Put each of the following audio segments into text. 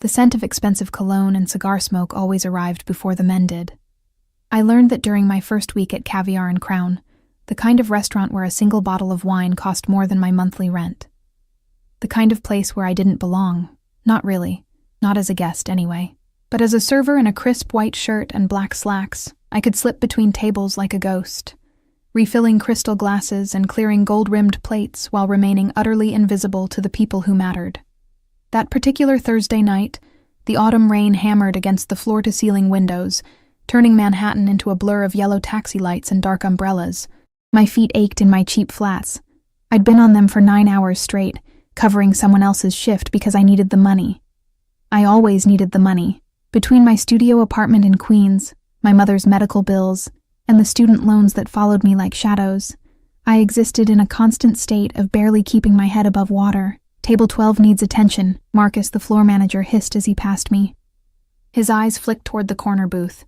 The scent of expensive cologne and cigar smoke always arrived before the men did. I learned that during my first week at Caviar and Crown, the kind of restaurant where a single bottle of wine cost more than my monthly rent. The kind of place where I didn't belong. Not really. Not as a guest, anyway. But as a server in a crisp white shirt and black slacks, I could slip between tables like a ghost, refilling crystal glasses and clearing gold-rimmed plates while remaining utterly invisible to the people who mattered. That particular Thursday night, the autumn rain hammered against the floor-to-ceiling windows, turning Manhattan into a blur of yellow taxi lights and dark umbrellas. My feet ached in my cheap flats. I'd been on them for 9 hours straight, covering someone else's shift because I needed the money. I always needed the money. Between my studio apartment in Queens, my mother's medical bills, and the student loans that followed me like shadows, I existed in a constant state of barely keeping my head above water. "Table 12 needs attention," Marcus, the floor manager, hissed as he passed me. His eyes flicked toward the corner booth,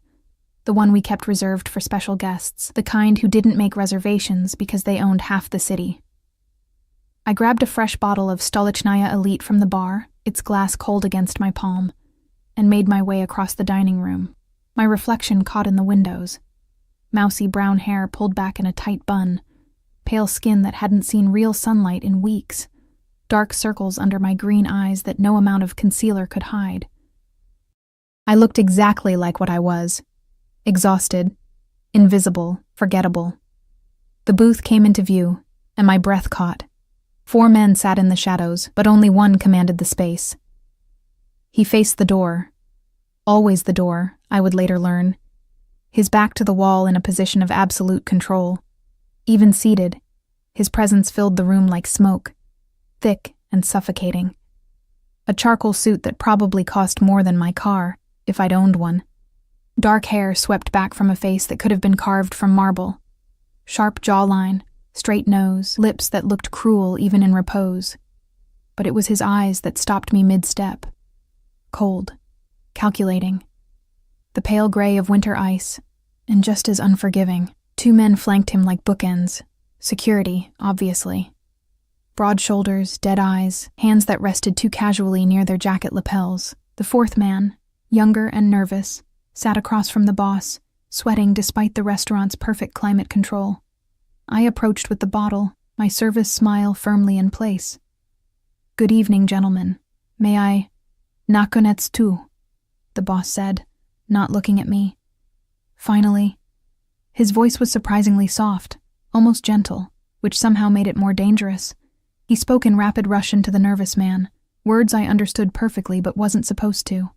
the one we kept reserved for special guests, the kind who didn't make reservations because they owned half the city. I grabbed a fresh bottle of Stolichnaya Elite from the bar, its glass cold against my palm, and made my way across the dining room. My reflection caught in the windows. Mousy brown hair pulled back in a tight bun, pale skin that hadn't seen real sunlight in weeks, dark circles under my green eyes that no amount of concealer could hide. I looked exactly like what I was. Exhausted, invisible, forgettable. The booth came into view, and my breath caught. 4 men sat in the shadows, but only one commanded the space. He faced the door. Always the door, I would later learn. His back to the wall in a position of absolute control. Even seated, his presence filled the room like smoke, thick and suffocating. A charcoal suit that probably cost more than my car, if I'd owned one. Dark hair swept back from a face that could have been carved from marble. Sharp jawline, straight nose, lips that looked cruel even in repose. But it was his eyes that stopped me mid-step. Cold, calculating. The pale gray of winter ice, and just as unforgiving. 2 men flanked him like bookends. Security, obviously. Broad shoulders, dead eyes, hands that rested too casually near their jacket lapels. The 4th man, younger and nervous, sat across from the boss, sweating despite the restaurant's perfect climate control. I approached with the bottle, my service smile firmly in place. "Good evening, gentlemen. May I—" "Nakonec tu," the boss said, not looking at me. Finally. His voice was surprisingly soft, almost gentle, which somehow made it more dangerous. He spoke in rapid Russian to the nervous man, words I understood perfectly but wasn't supposed to.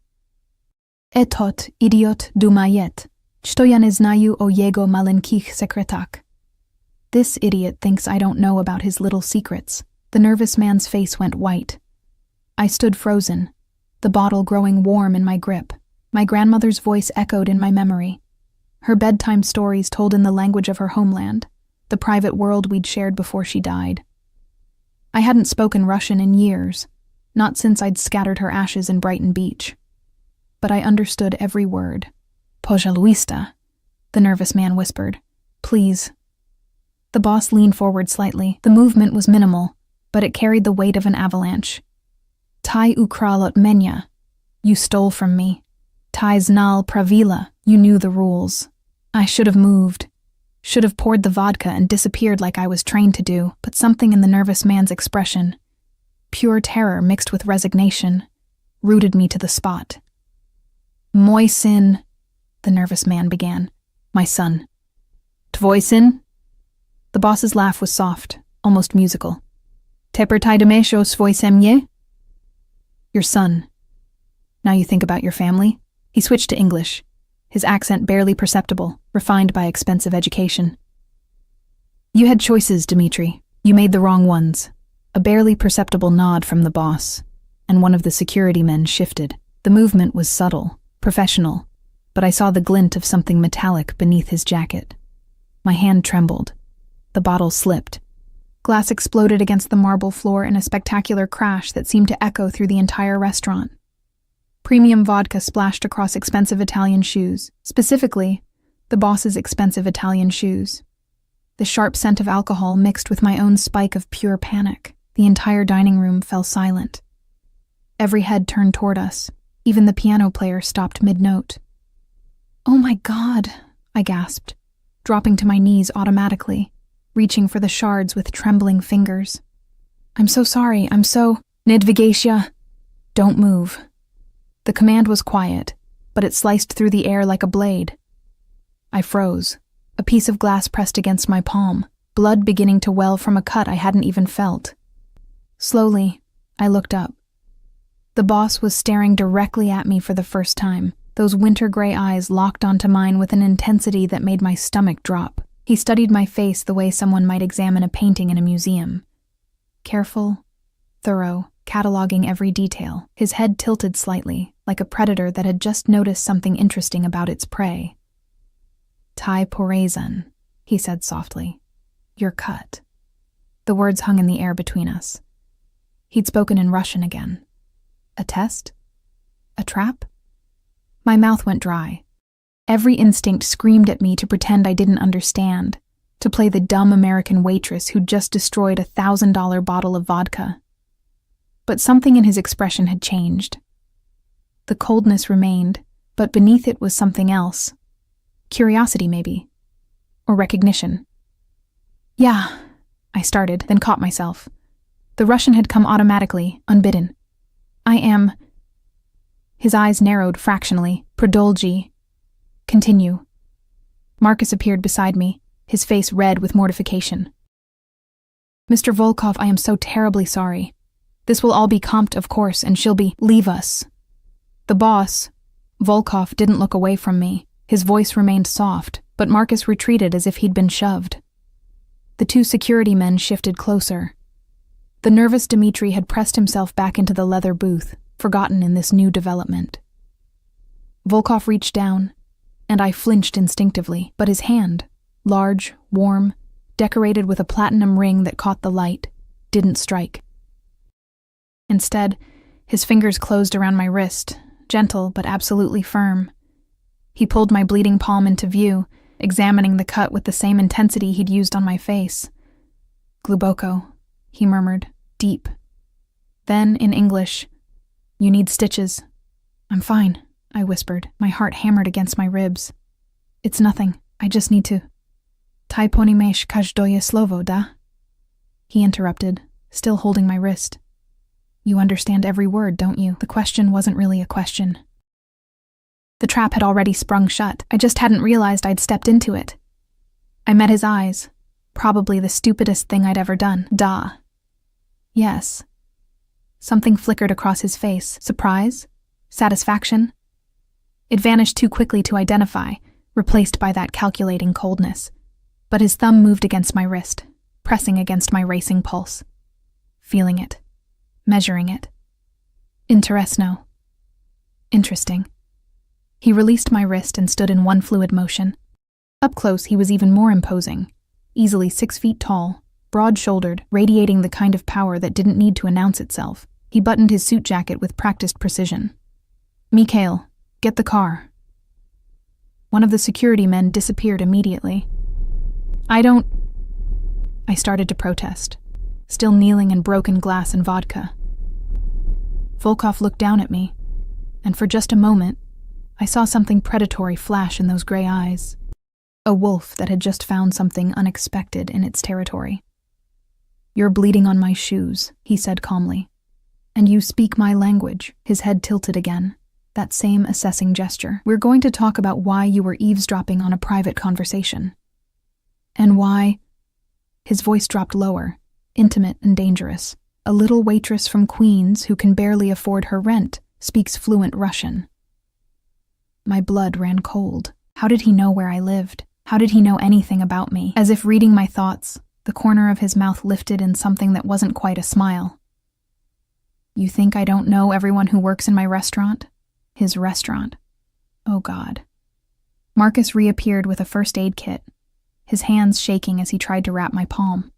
"Etot idiot dumayet, что я не знаю о его маленьких секретах." This idiot thinks I don't know about his little secrets. The nervous man's face went white. I stood frozen, the bottle growing warm in my grip. My grandmother's voice echoed in my memory. Her bedtime stories told in the language of her homeland, the private world we'd shared before she died. I hadn't spoken Russian in years, not since I'd scattered her ashes in Brighton Beach. But I understood every word. "Pожалуйста," the nervous man whispered. "Please." The boss leaned forward slightly. The movement was minimal, but it carried the weight of an avalanche. "Ty ukral от меня. You stole from me. Ty znal pravila. You knew the rules. I should have moved. Should have poured the vodka and disappeared like I was trained to do, but something in the nervous man's expression, pure terror mixed with resignation, rooted me to the spot. "Mój syn," the nervous man began. "My son." "Tvoj syn?" The boss's laugh was soft, almost musical. "Teper ty dmeš o svoj semje?" "Your son. Now you think about your family?" He switched to English, his accent barely perceptible, refined by expensive education. "You had choices, Dmitri. You made the wrong ones." A barely perceptible nod from the boss, and one of the security men shifted. The movement was subtle, professional, but I saw the glint of something metallic beneath his jacket. My hand trembled. The bottle slipped. Glass exploded against the marble floor in a spectacular crash that seemed to echo through the entire restaurant. Premium vodka splashed across expensive Italian shoes, specifically, the boss's expensive Italian shoes. The sharp scent of alcohol mixed with my own spike of pure panic. The entire dining room fell silent. Every head turned toward us, Even the piano player stopped mid-note. "Oh my God," I gasped, dropping to my knees automatically, reaching for the shards with trembling fingers. "I'm so sorry, Nedvigatia." "Don't move." The command was quiet, but it sliced through the air like a blade. I froze, a piece of glass pressed against my palm, blood beginning to well from a cut I hadn't even felt. Slowly, I looked up. The boss was staring directly at me for the first time, those winter-gray eyes locked onto mine with an intensity that made my stomach drop. He studied my face the way someone might examine a painting in a museum. Careful, thorough, cataloging every detail, his head tilted slightly, like a predator that had just noticed something interesting about its prey. "Tai Porazan," he said softly. "You're cut." The words hung in the air between us. He'd spoken in Russian again. A test? A trap? My mouth went dry. Every instinct screamed at me to pretend I didn't understand, to play the dumb American waitress who'd just destroyed a $1,000 bottle of vodka. But something in his expression had changed. The coldness remained, but beneath it was something else. Curiosity, maybe. Or recognition. "Yeah," I started, then caught myself. The Russian had come automatically, unbidden. "I am..." His eyes narrowed fractionally. "Продолжи." "Continue." Marcus appeared beside me, his face red with mortification. "Mr. Volkov, I am so terribly sorry. This will all be comped, of course, and she'll be... Leave us." The boss, Volkov, didn't look away from me. His voice remained soft, but Marcus retreated as if he'd been shoved. The two security men shifted closer. The nervous Dmitri had pressed himself back into the leather booth, forgotten in this new development. Volkov reached down, and I flinched instinctively, but his hand, large, warm, decorated with a platinum ring that caught the light, didn't strike. Instead, his fingers closed around my wrist, gentle but absolutely firm. He pulled my bleeding palm into view, examining the cut with the same intensity he'd used on my face. "Gluboko," he murmured, deep. Then, in English, "You need stitches." "I'm fine," I whispered, my heart hammered against my ribs. "It's nothing. I just need to..." "Tai ponimesh każdoje slovo, da?" He interrupted, still holding my wrist. "You understand every word, don't you?" The question wasn't really a question. The trap had already sprung shut. I just hadn't realized I'd stepped into it. I met his eyes. Probably the stupidest thing I'd ever done. "Da." "Yes." Something flickered across his face. Surprise? Satisfaction? It vanished too quickly to identify, replaced by that calculating coldness. But his thumb moved against my wrist, pressing against my racing pulse. Feeling it. Measuring it. Interesno. Interesting. He released my wrist and stood in one fluid motion. Up close, he was even more imposing, easily 6 feet tall, broad-shouldered, radiating the kind of power that didn't need to announce itself. He buttoned his suit jacket with practiced precision. "Mikhail, get the car." One of the security men disappeared immediately. I started to protest, still kneeling in broken glass and vodka. Volkov looked down at me, and for just a moment, I saw something predatory flash in those gray eyes. A wolf that had just found something unexpected in its territory. "You're bleeding on my shoes," he said calmly. "And you speak my language." His head tilted again, that same assessing gesture. "We're going to talk about why you were eavesdropping on a private conversation. And why..." His voice dropped lower, intimate and dangerous. "A little waitress from Queens who can barely afford her rent speaks fluent Russian." My blood ran cold. How did he know where I lived? How did he know anything about me? As if reading my thoughts, the corner of his mouth lifted in something that wasn't quite a smile. "You think I don't know everyone who works in my restaurant?" His restaurant. Oh God. Marcus reappeared with a first aid kit, his hands shaking as he tried to wrap my palm.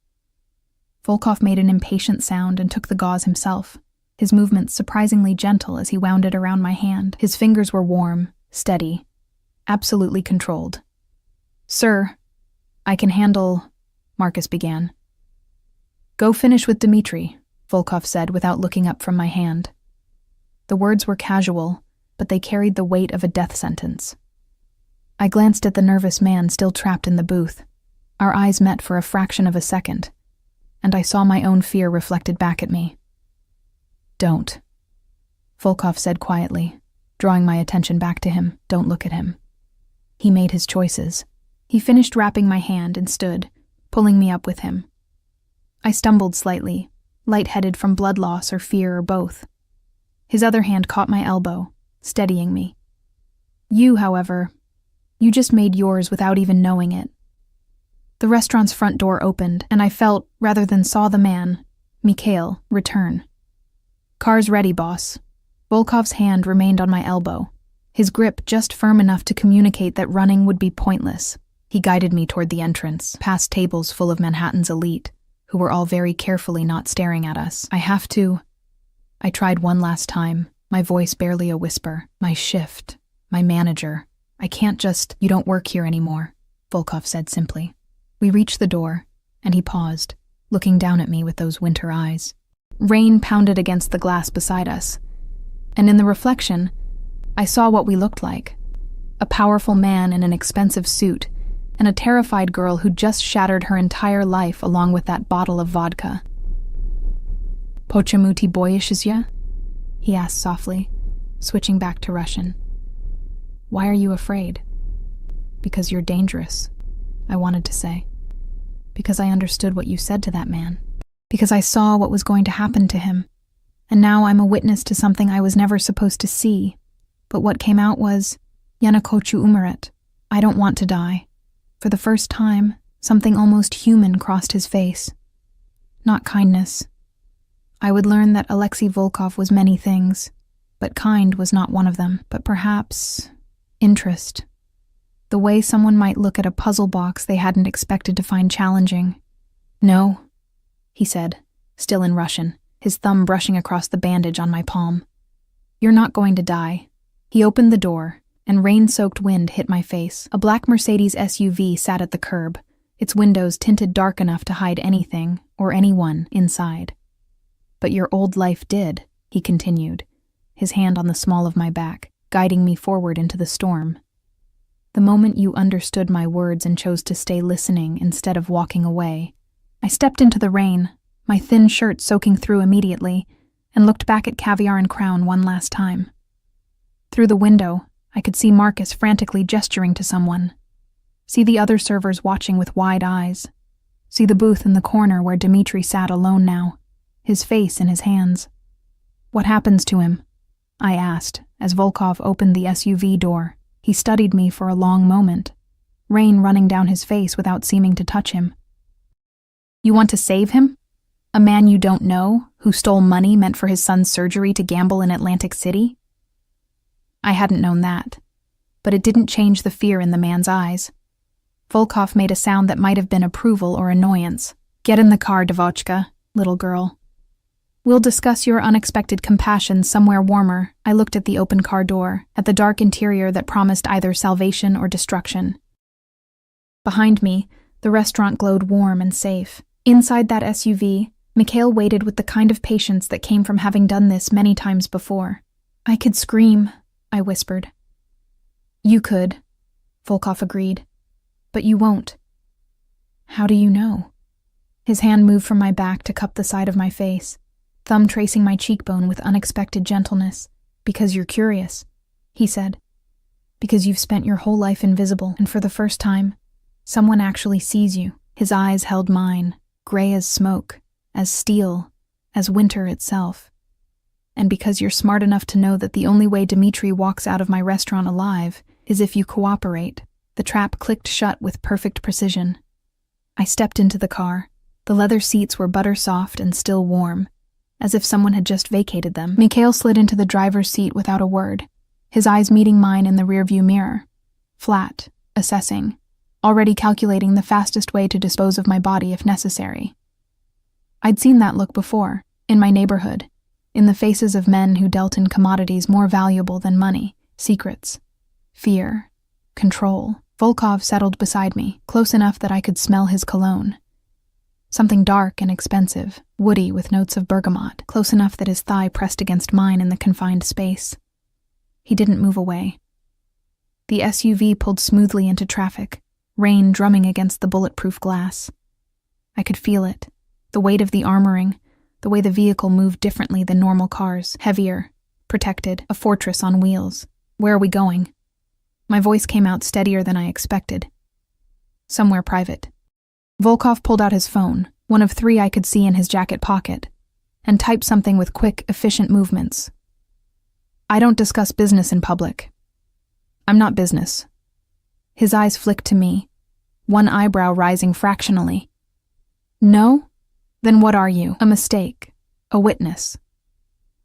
Volkov made an impatient sound and took the gauze himself, his movements surprisingly gentle as he wound it around my hand. His fingers were warm, steady, absolutely controlled. "Sir, I can handle..." Marcus began. "Go finish with Dmitri," Volkov said without looking up from my hand. The words were casual, but they carried the weight of a death sentence. I glanced at the nervous man still trapped in the booth. Our eyes met for a fraction of a second, and I saw my own fear reflected back at me. "Don't," Volkov said quietly, drawing my attention back to him. "Don't look at him. He made his choices." He finished wrapping my hand and stood, pulling me up with him. I stumbled slightly, lightheaded from blood loss or fear or both. His other hand caught my elbow, steadying me. "You, however, you just made yours without even knowing it." The restaurant's front door opened, and I felt, rather than saw the man, Mikhail, return. "Car's ready, boss." Volkov's hand remained on my elbow, his grip just firm enough to communicate that running would be pointless. He guided me toward the entrance, past tables full of Manhattan's elite, who were all very carefully not staring at us. "I have to..." I tried one last time, my voice barely a whisper. "My shift, my manager. I can't just..." "You don't work here anymore," Volkov said simply. We reached the door, and he paused, looking down at me with those winter eyes. Rain pounded against the glass beside us, and in the reflection, I saw what we looked like. A powerful man in an expensive suit, and a terrified girl who'd just shattered her entire life along with that bottle of vodka. "Почему ты боишься?" he asked softly, switching back to Russian. "Why are you afraid?" "Because you're dangerous," I wanted to say. "Because I understood what you said to that man. Because I saw what was going to happen to him. And now I'm a witness to something I was never supposed to see. But what came out was, "Я не хочу умереть." I don't want to die. For the first time, something almost human crossed his face. Not kindness. I would learn that Alexei Volkov was many things, but kind was not one of them. But perhaps interest. The way someone might look at a puzzle box they hadn't expected to find challenging. "No," he said, still in Russian, his thumb brushing across the bandage on my palm. "You're not going to die." He opened the door, and rain-soaked wind hit my face. A black Mercedes SUV sat at the curb, its windows tinted dark enough to hide anything or anyone inside. "But your old life did," he continued, his hand on the small of my back, guiding me forward into the storm. "The moment you understood my words and chose to stay listening instead of walking away." I stepped into the rain, my thin shirt soaking through immediately, and looked back at Caviar and Crown one last time. Through the window, I could see Marcus frantically gesturing to someone. See the other servers watching with wide eyes. See the booth in the corner where Dmitri sat alone now, his face in his hands. "What happens to him?" I asked as Volkov opened the SUV door. He studied me for a long moment, rain running down his face without seeming to touch him. "You want to save him? A man you don't know, who stole money meant for his son's surgery to gamble in Atlantic City?" I hadn't known that, but it didn't change the fear in the man's eyes. Volkov made a sound that might have been approval or annoyance. "Get in the car, Devochka, little girl. We'll discuss your unexpected compassion somewhere warmer." I looked at the open car door, at the dark interior that promised either salvation or destruction. Behind me, the restaurant glowed warm and safe. Inside that SUV, Mikhail waited with the kind of patience that came from having done this many times before. "I could scream," I whispered. "You could," Volkov agreed. "But you won't." "How do you know?" His hand moved from my back to cup the side of my face, thumb tracing my cheekbone with unexpected gentleness. "Because you're curious," he said. "Because you've spent your whole life invisible, and for the first time, someone actually sees you." His eyes held mine, gray as smoke, as steel, as winter itself. "And because you're smart enough to know that the only way Dmitri walks out of my restaurant alive is if you cooperate." The trap clicked shut with perfect precision. I stepped into the car. The leather seats were butter-soft and still warm, as if someone had just vacated them. Mikhail slid into the driver's seat without a word, his eyes meeting mine in the rearview mirror. Flat, assessing, already calculating the fastest way to dispose of my body if necessary. I'd seen that look before, in my neighborhood, in the faces of men who dealt in commodities more valuable than money, secrets, fear, control. Volkov settled beside me, close enough that I could smell his cologne. Something dark and expensive, woody with notes of bergamot, close enough that his thigh pressed against mine in the confined space. He didn't move away. The SUV pulled smoothly into traffic, rain drumming against the bulletproof glass. I could feel it, the weight of the armoring, the way the vehicle moved differently than normal cars, heavier, protected, a fortress on wheels. Where are we going? My voice came out steadier than I expected. Somewhere private. Volkov pulled out his phone, one of 3 I could see in his jacket pocket, and typed something with quick, efficient movements. I don't discuss business in public. I'm not business. His eyes flicked to me, one eyebrow rising fractionally. No? Then what are you? A mistake. A witness.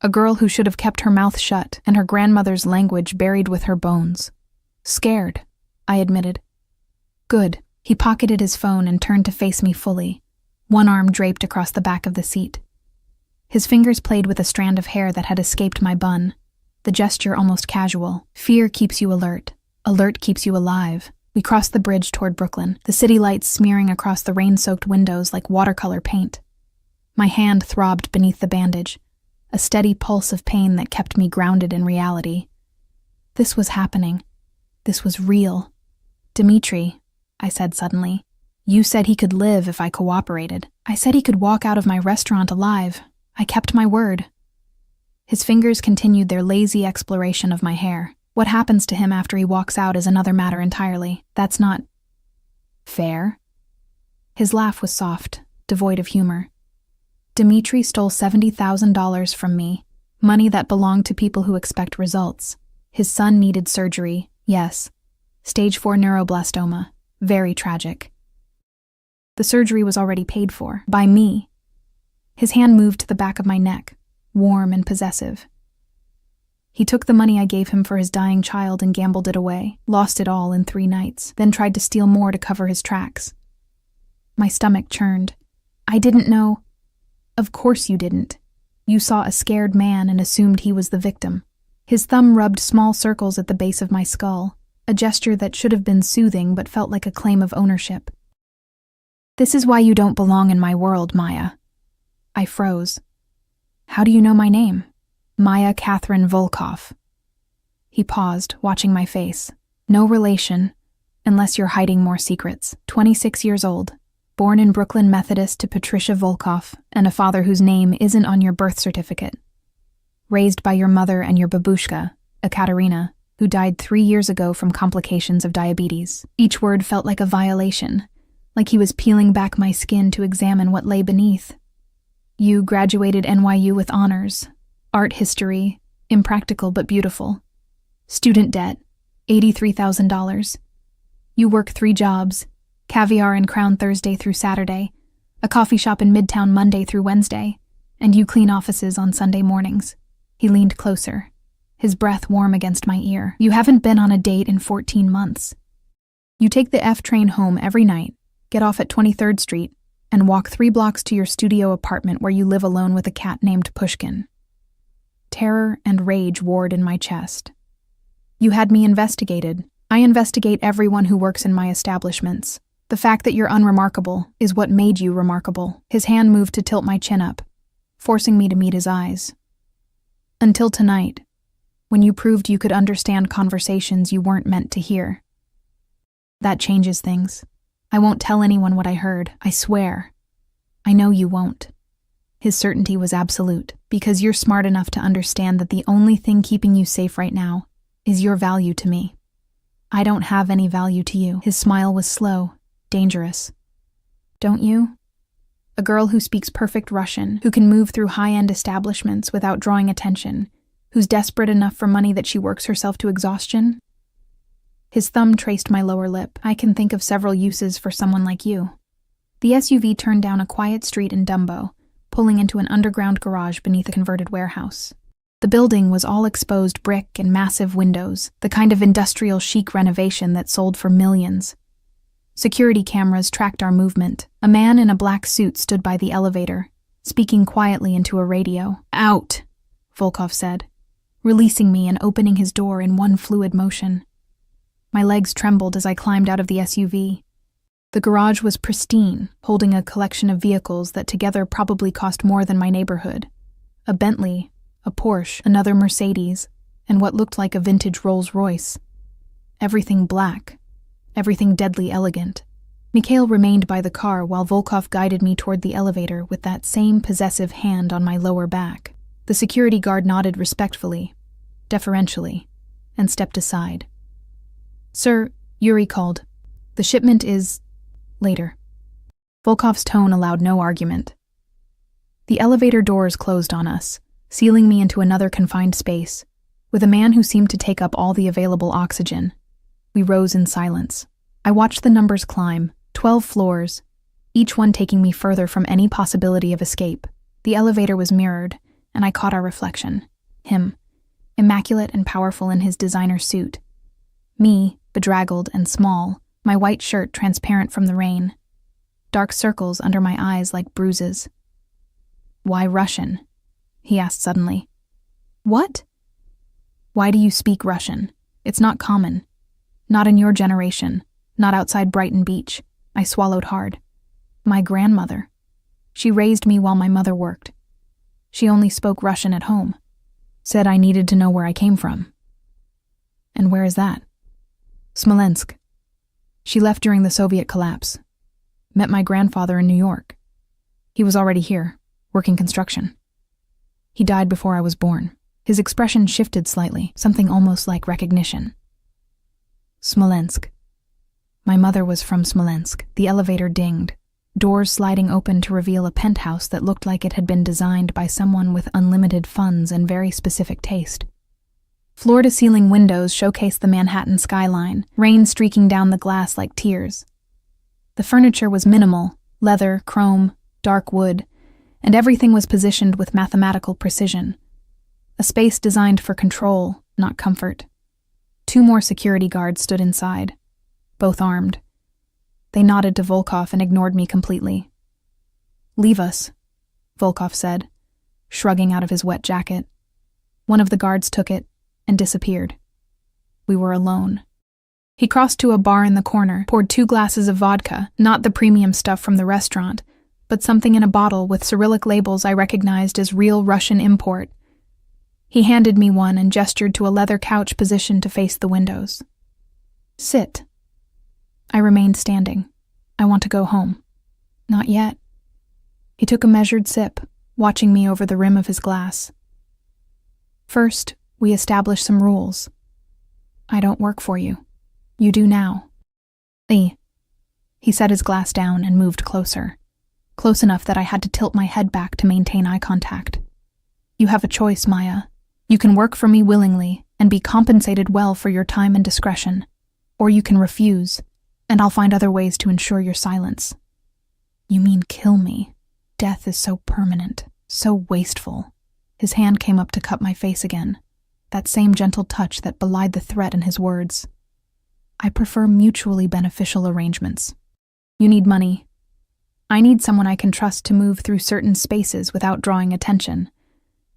A girl who should have kept her mouth shut and her grandmother's language buried with her bones. Scared, I admitted. Good. He pocketed his phone and turned to face me fully, one arm draped across the back of the seat. His fingers played with a strand of hair that had escaped my bun, the gesture almost casual. Fear keeps you alert. Alert keeps you alive. We crossed the bridge toward Brooklyn, the city lights smearing across the rain-soaked windows like watercolor paint. My hand throbbed beneath the bandage, a steady pulse of pain that kept me grounded in reality. This was happening. This was real. Dmitri, I said suddenly, you said he could live if I cooperated. I said he could walk out of my restaurant alive. I kept my word. His fingers continued their lazy exploration of my hair. What happens to him after he walks out is another matter entirely. That's not fair. His laugh was soft, devoid of humor. Dmitri stole $70,000 from me, money that belonged to people who expect results. His son needed surgery, yes. Stage 4 neuroblastoma, very tragic. The surgery was already paid for, by me. His hand moved to the back of my neck, warm and possessive. He took the money I gave him for his dying child and gambled it away, lost it all in 3 nights, then tried to steal more to cover his tracks. My stomach churned. I didn't know. Of course you didn't. You saw a scared man and assumed he was the victim. His thumb rubbed small circles at the base of my skull, a gesture that should have been soothing but felt like a claim of ownership. This is why you don't belong in my world, Maya. I froze. How do you know my name? Maya Catherine Volkov. He paused, watching my face. No relation, unless you're hiding more secrets. 26 years old, born in Brooklyn Methodist to Patricia Volkov, and a father whose name isn't on your birth certificate. Raised by your mother and your babushka, Ekaterina, who died 3 years ago from complications of diabetes. Each word felt like a violation, like he was peeling back my skin to examine what lay beneath. You graduated NYU with honors, art history, impractical but beautiful. Student debt, $83,000. You work 3 jobs, Caviar and Crown Thursday through Saturday, a coffee shop in Midtown Monday through Wednesday, and you clean offices on Sunday mornings. He leaned closer, his breath warm against my ear. You haven't been on a date in 14 months. You take the F train home every night, get off at 23rd Street, and walk 3 blocks to your studio apartment where you live alone with a cat named Pushkin. Terror and rage warred in my chest. You had me investigated. I investigate everyone who works in my establishments. The fact that you're unremarkable is what made you remarkable. His hand moved to tilt my chin up, forcing me to meet his eyes. Until tonight, when you proved you could understand conversations you weren't meant to hear. That changes things. I won't tell anyone what I heard, I swear. I know you won't. His certainty was absolute, because you're smart enough to understand that the only thing keeping you safe right now is your value to me. I don't have any value to you. His smile was slow, dangerous. Don't you? A girl who speaks perfect Russian, who can move through high-end establishments without drawing attention, who's desperate enough for money that she works herself to exhaustion? His thumb traced my lower lip. I can think of several uses for someone like you. The SUV turned down a quiet street in Dumbo, pulling into an underground garage beneath a converted warehouse. The building was all exposed brick and massive windows, the kind of industrial chic renovation that sold for millions. Security cameras tracked our movement. A man in a black suit stood by the elevator, speaking quietly into a radio. Out, Volkov said, releasing me and opening his door in one fluid motion. My legs trembled as I climbed out of the SUV. The garage was pristine, holding a collection of vehicles that together probably cost more than my neighborhood. A Bentley, a Porsche, another Mercedes, and what looked like a vintage Rolls-Royce. Everything black, everything deadly elegant. Mikhail remained by the car while Volkov guided me toward the elevator with that same possessive hand on my lower back. The security guard nodded respectfully, deferentially, and stepped aside. "Sir," Yuri called. "The shipment is later." Volkov's tone allowed no argument. The elevator doors closed on us, sealing me into another confined space, with a man who seemed to take up all the available oxygen. We rose in silence. I watched the numbers climb, 12 floors, each one taking me further from any possibility of escape. The elevator was mirrored, and I caught our reflection. Him, immaculate and powerful in his designer suit. Me, bedraggled and small, my white shirt transparent from the rain. Dark circles under my eyes like bruises. "Why Russian?" he asked suddenly. "What?" "Why do you speak Russian? It's not common. Not in your generation, not outside Brighton Beach." I swallowed hard. "My grandmother. She raised me while my mother worked. She only spoke Russian at home. Said I needed to know where I came from." "And where is that?" "Smolensk. She left during the Soviet collapse. Met my grandfather in New York. He was already here, working construction. He died before I was born." His expression shifted slightly, something almost like recognition. "Smolensk. My mother was from Smolensk." The elevator dinged, doors sliding open to reveal a penthouse that looked like it had been designed by someone with unlimited funds and very specific taste. Floor-to-ceiling windows showcased the Manhattan skyline, rain streaking down the glass like tears. The furniture was minimal, leather, chrome, dark wood, and everything was positioned with mathematical precision. A space designed for control, not comfort. 2 more security guards stood inside, both armed. They nodded to Volkov and ignored me completely. "Leave us," Volkov said, shrugging out of his wet jacket. One of the guards took it and disappeared. We were alone. He crossed to a bar in the corner, poured 2 glasses of vodka, not the premium stuff from the restaurant, but something in a bottle with Cyrillic labels I recognized as real Russian import. He handed me one and gestured to a leather couch positioned to face the windows. "Sit." I remained standing. "I want to go home." "Not yet." He took a measured sip, watching me over the rim of his glass. "First, we establish some rules. I don't work for you. You do now." He set his glass down and moved closer, close enough that I had to tilt my head back to maintain eye contact. "You have a choice, Maya. You can work for me willingly and be compensated well for your time and discretion, or you can refuse, and I'll find other ways to ensure your silence." "You mean kill me? Death is so permanent, so wasteful." His hand came up to cup my face again, that same gentle touch that belied the threat in his words. "I prefer mutually beneficial arrangements. You need money. I need someone I can trust to move through certain spaces without drawing attention.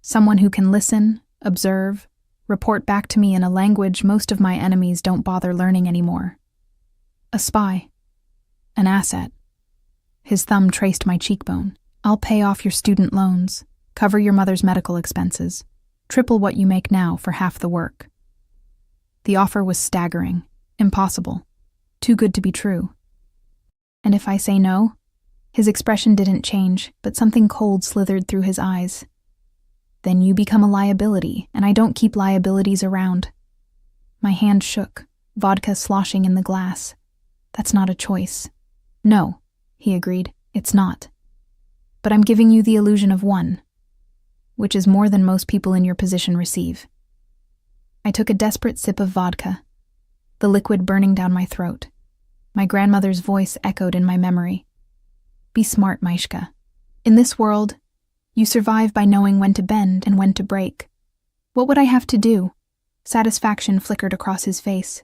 Someone who can listen, observe, report back to me in a language most of my enemies don't bother learning anymore. A spy. An asset." His thumb traced my cheekbone. "I'll pay off your student loans, cover your mother's medical expenses, triple what you make now for half the work." The offer was staggering, impossible, too good to be true. "And if I say no?" His expression didn't change, but something cold slithered through his eyes. "Then you become a liability, and I don't keep liabilities around." My hand shook, vodka sloshing in the glass. "That's not a choice." "No," he agreed, "it's not. But I'm giving you the illusion of one, which is more than most people in your position receive." I took a desperate sip of vodka, the liquid burning down my throat. My grandmother's voice echoed in my memory. "Be smart, Maishka. In this world, you survive by knowing when to bend and when to break." What would I have to do? Satisfaction flickered across his face.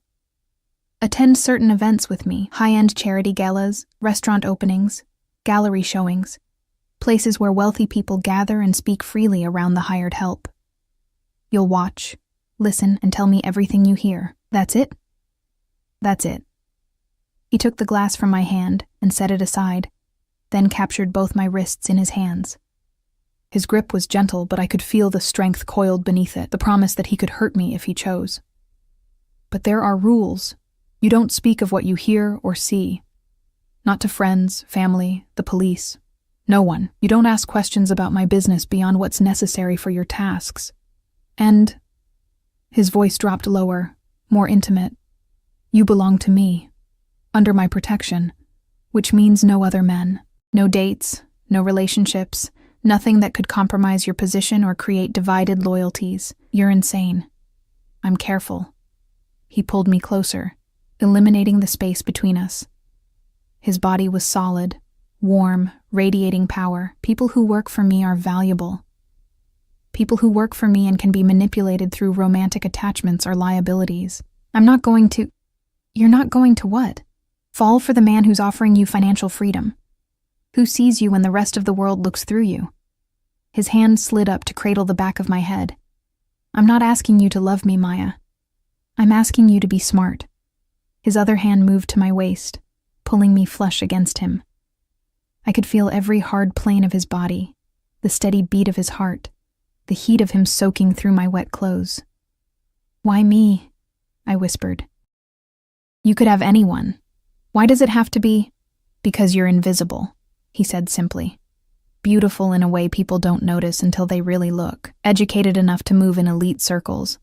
"Attend certain events with me, high-end charity galas, restaurant openings, gallery showings, places where wealthy people gather and speak freely around the hired help. You'll watch, listen, and tell me everything you hear. That's it?" "That's it." He took the glass from my hand and set it aside, then captured both my wrists in his hands. His grip was gentle, but I could feel the strength coiled beneath it, the promise that he could hurt me if he chose. But there are rules. You don't speak of what you hear or see. Not to friends, family, the police. No one. You don't ask questions about my business beyond what's necessary for your tasks. And his voice dropped lower, more intimate. You belong to me, under my protection, which means no other men. No dates, no relationships, nothing that could compromise your position or create divided loyalties. You're insane. I'm careful. He pulled me closer, eliminating the space between us. His body was solid, warm, radiating power. People who work for me are valuable. People who work for me and can be manipulated through romantic attachments are liabilities. You're not going to what? Fall for the man who's offering you financial freedom. Who sees you when the rest of the world looks through you? His hand slid up to cradle the back of my head. I'm not asking you to love me, Maya. I'm asking you to be smart. His other hand moved to my waist, pulling me flush against him. I could feel every hard plane of his body, the steady beat of his heart, the heat of him soaking through my wet clothes. Why me? I whispered. You could have anyone. Why does it have to be? Because you're invisible, he said simply. Beautiful in a way people don't notice until they really look. Educated enough to move in elite circles,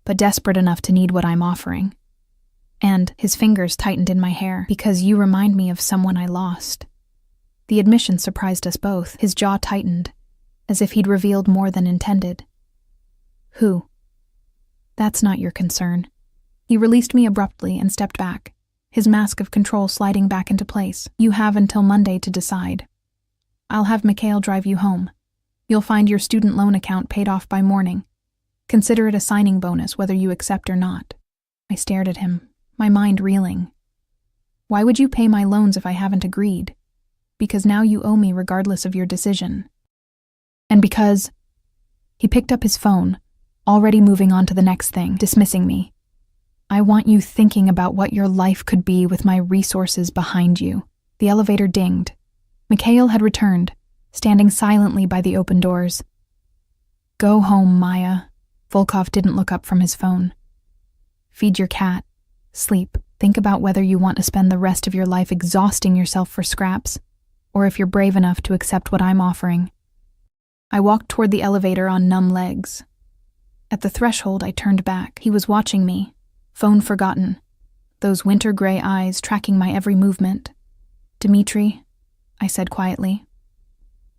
but desperate enough to need what I'm offering. And his fingers tightened in my hair. Because you remind me of someone I lost. The admission surprised us both. His jaw tightened, as if he'd revealed more than intended. Who? That's not your concern. He released me abruptly and stepped back, his mask of control sliding back into place. You have until Monday to decide. I'll have Mikhail drive you home. You'll find your student loan account paid off by morning. Consider it a signing bonus whether you accept or not. I stared at him, my mind reeling. Why would you pay my loans if I haven't agreed? Because now you owe me regardless of your decision. And because... He picked up his phone, already moving on to the next thing, dismissing me. I want you thinking about what your life could be with my resources behind you. The elevator dinged. Mikhail had returned, standing silently by the open doors. Go home, Maya. Volkov didn't look up from his phone. Feed your cat. Sleep. Think about whether you want to spend the rest of your life exhausting yourself for scraps, or if you're brave enough to accept what I'm offering. I walked toward the elevator on numb legs. At the threshold, I turned back. He was watching me, phone forgotten, those winter gray eyes tracking my every movement. Dmitri, I said quietly.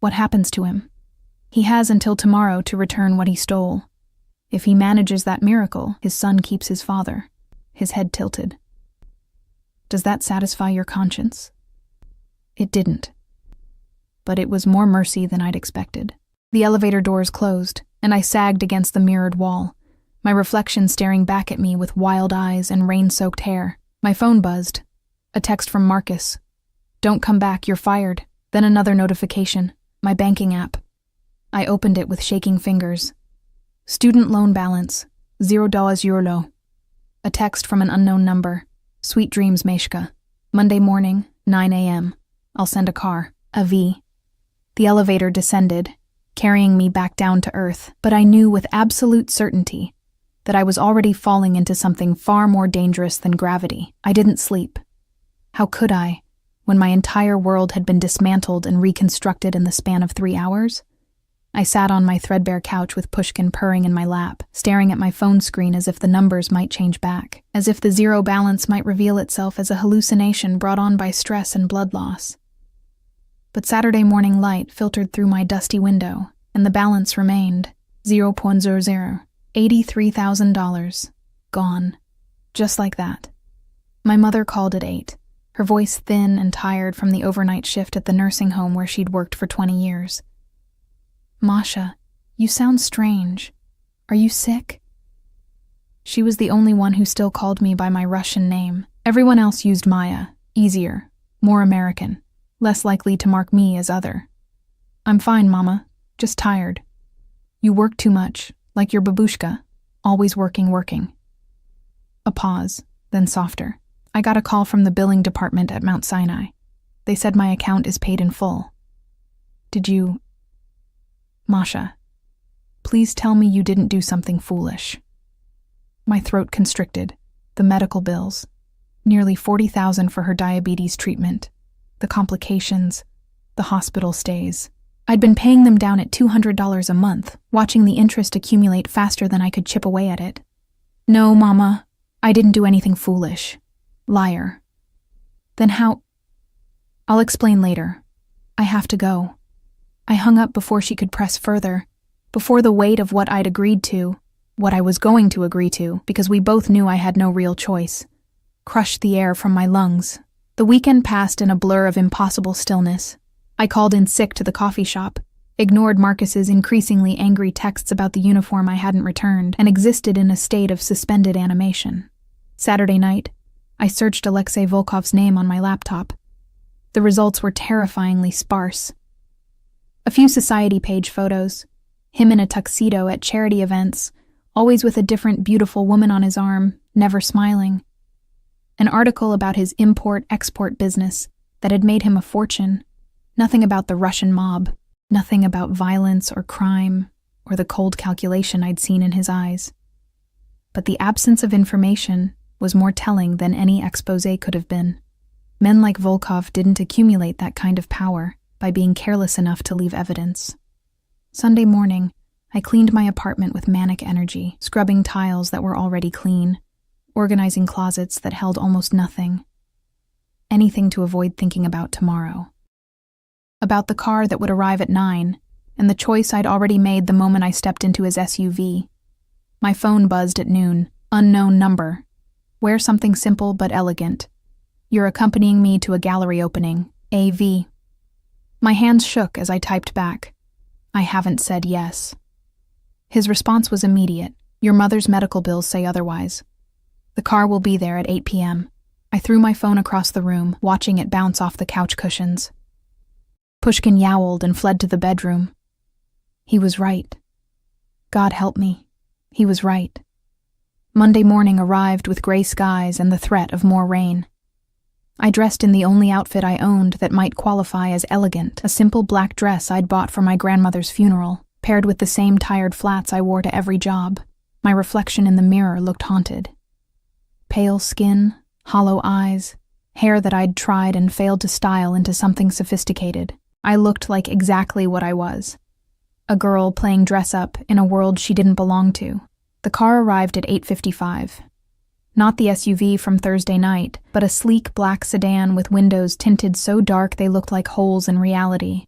What happens to him? He has until tomorrow to return what he stole. If he manages that miracle, his son keeps his father. His head tilted. Does that satisfy your conscience? It didn't. But it was more mercy than I'd expected. The elevator doors closed, and I sagged against the mirrored wall, my reflection staring back at me with wild eyes and rain-soaked hair. My phone buzzed. A text from Marcus. Don't come back, you're fired. Then another notification. My banking app. I opened it with shaking fingers. Student loan balance, $0 A text from an unknown number. Sweet dreams, Meshka. Monday morning, 9 a.m. I'll send a car. A V. The elevator descended, carrying me back down to earth, but I knew with absolute certainty that I was already falling into something far more dangerous than gravity. I didn't sleep. How could I, when my entire world had been dismantled and reconstructed in the span of 3 hours? I sat on my threadbare couch with Pushkin purring in my lap, staring at my phone screen as if the numbers might change back, as if the zero balance might reveal itself as a hallucination brought on by stress and blood loss. But Saturday morning light filtered through my dusty window, and the balance remained 0.00, $83,000, gone, just like that. My mother called at 8, her voice thin and tired from the overnight shift at the nursing home where she'd worked for 20 years. Masha, you sound strange. Are you sick? She was the only one who still called me by my Russian name. Everyone else used Maya, easier, more American, less likely to mark me as other. I'm fine, Mama, just tired. You work too much, like your babushka, always working. A pause, then softer. I got a call from the billing department at Mount Sinai. They said my account is paid in full. Did you... Masha, please tell me you didn't do something foolish. My throat constricted. The medical bills. Nearly $40,000 for her diabetes treatment. The complications. The hospital stays. I'd been paying them down at $200 a month, watching the interest accumulate faster than I could chip away at it. No, Mama, I didn't do anything foolish. Liar. Then how? I'll explain later. I have to go. I hung up before she could press further, before the weight of what I'd agreed to, what I was going to agree to, because we both knew I had no real choice, crushed the air from my lungs. The weekend passed in a blur of impossible stillness. I called in sick to the coffee shop, ignored Marcus's increasingly angry texts about the uniform I hadn't returned, and existed in a state of suspended animation. Saturday night, I searched Alexei Volkov's name on my laptop. The results were terrifyingly sparse. A few society page photos, him in a tuxedo at charity events, always with a different beautiful woman on his arm, never smiling. An article about his import-export business that had made him a fortune. Nothing about the Russian mob, nothing about violence or crime, or the cold calculation I'd seen in his eyes. But the absence of information was more telling than any exposé could have been. Men like Volkov didn't accumulate that kind of power by being careless enough to leave evidence. Sunday morning, I cleaned my apartment with manic energy, scrubbing tiles that were already clean, organizing closets that held almost nothing. Anything to avoid thinking about tomorrow. About the car that would arrive at 9, and the choice I'd already made the moment I stepped into his SUV. My phone buzzed at noon. Unknown number. Wear something simple but elegant. You're accompanying me to a gallery opening. AV. My hands shook as I typed back. I haven't said yes. His response was immediate. Your mother's medical bills say otherwise. The car will be there at 8 p.m. I threw my phone across the room, watching it bounce off the couch cushions. Pushkin yowled and fled to the bedroom. He was right. God help me. He was right. Monday morning arrived with gray skies and the threat of more rain. I dressed in the only outfit I owned that might qualify as elegant, a simple black dress I'd bought for my grandmother's funeral, paired with the same tired flats I wore to every job. My reflection in the mirror looked haunted. Pale skin, hollow eyes, hair that I'd tried and failed to style into something sophisticated. I looked like exactly what I was. A girl playing dress-up in a world she didn't belong to. The car arrived at 8:55. Not the SUV from Thursday night, but a sleek black sedan with windows tinted so dark they looked like holes in reality.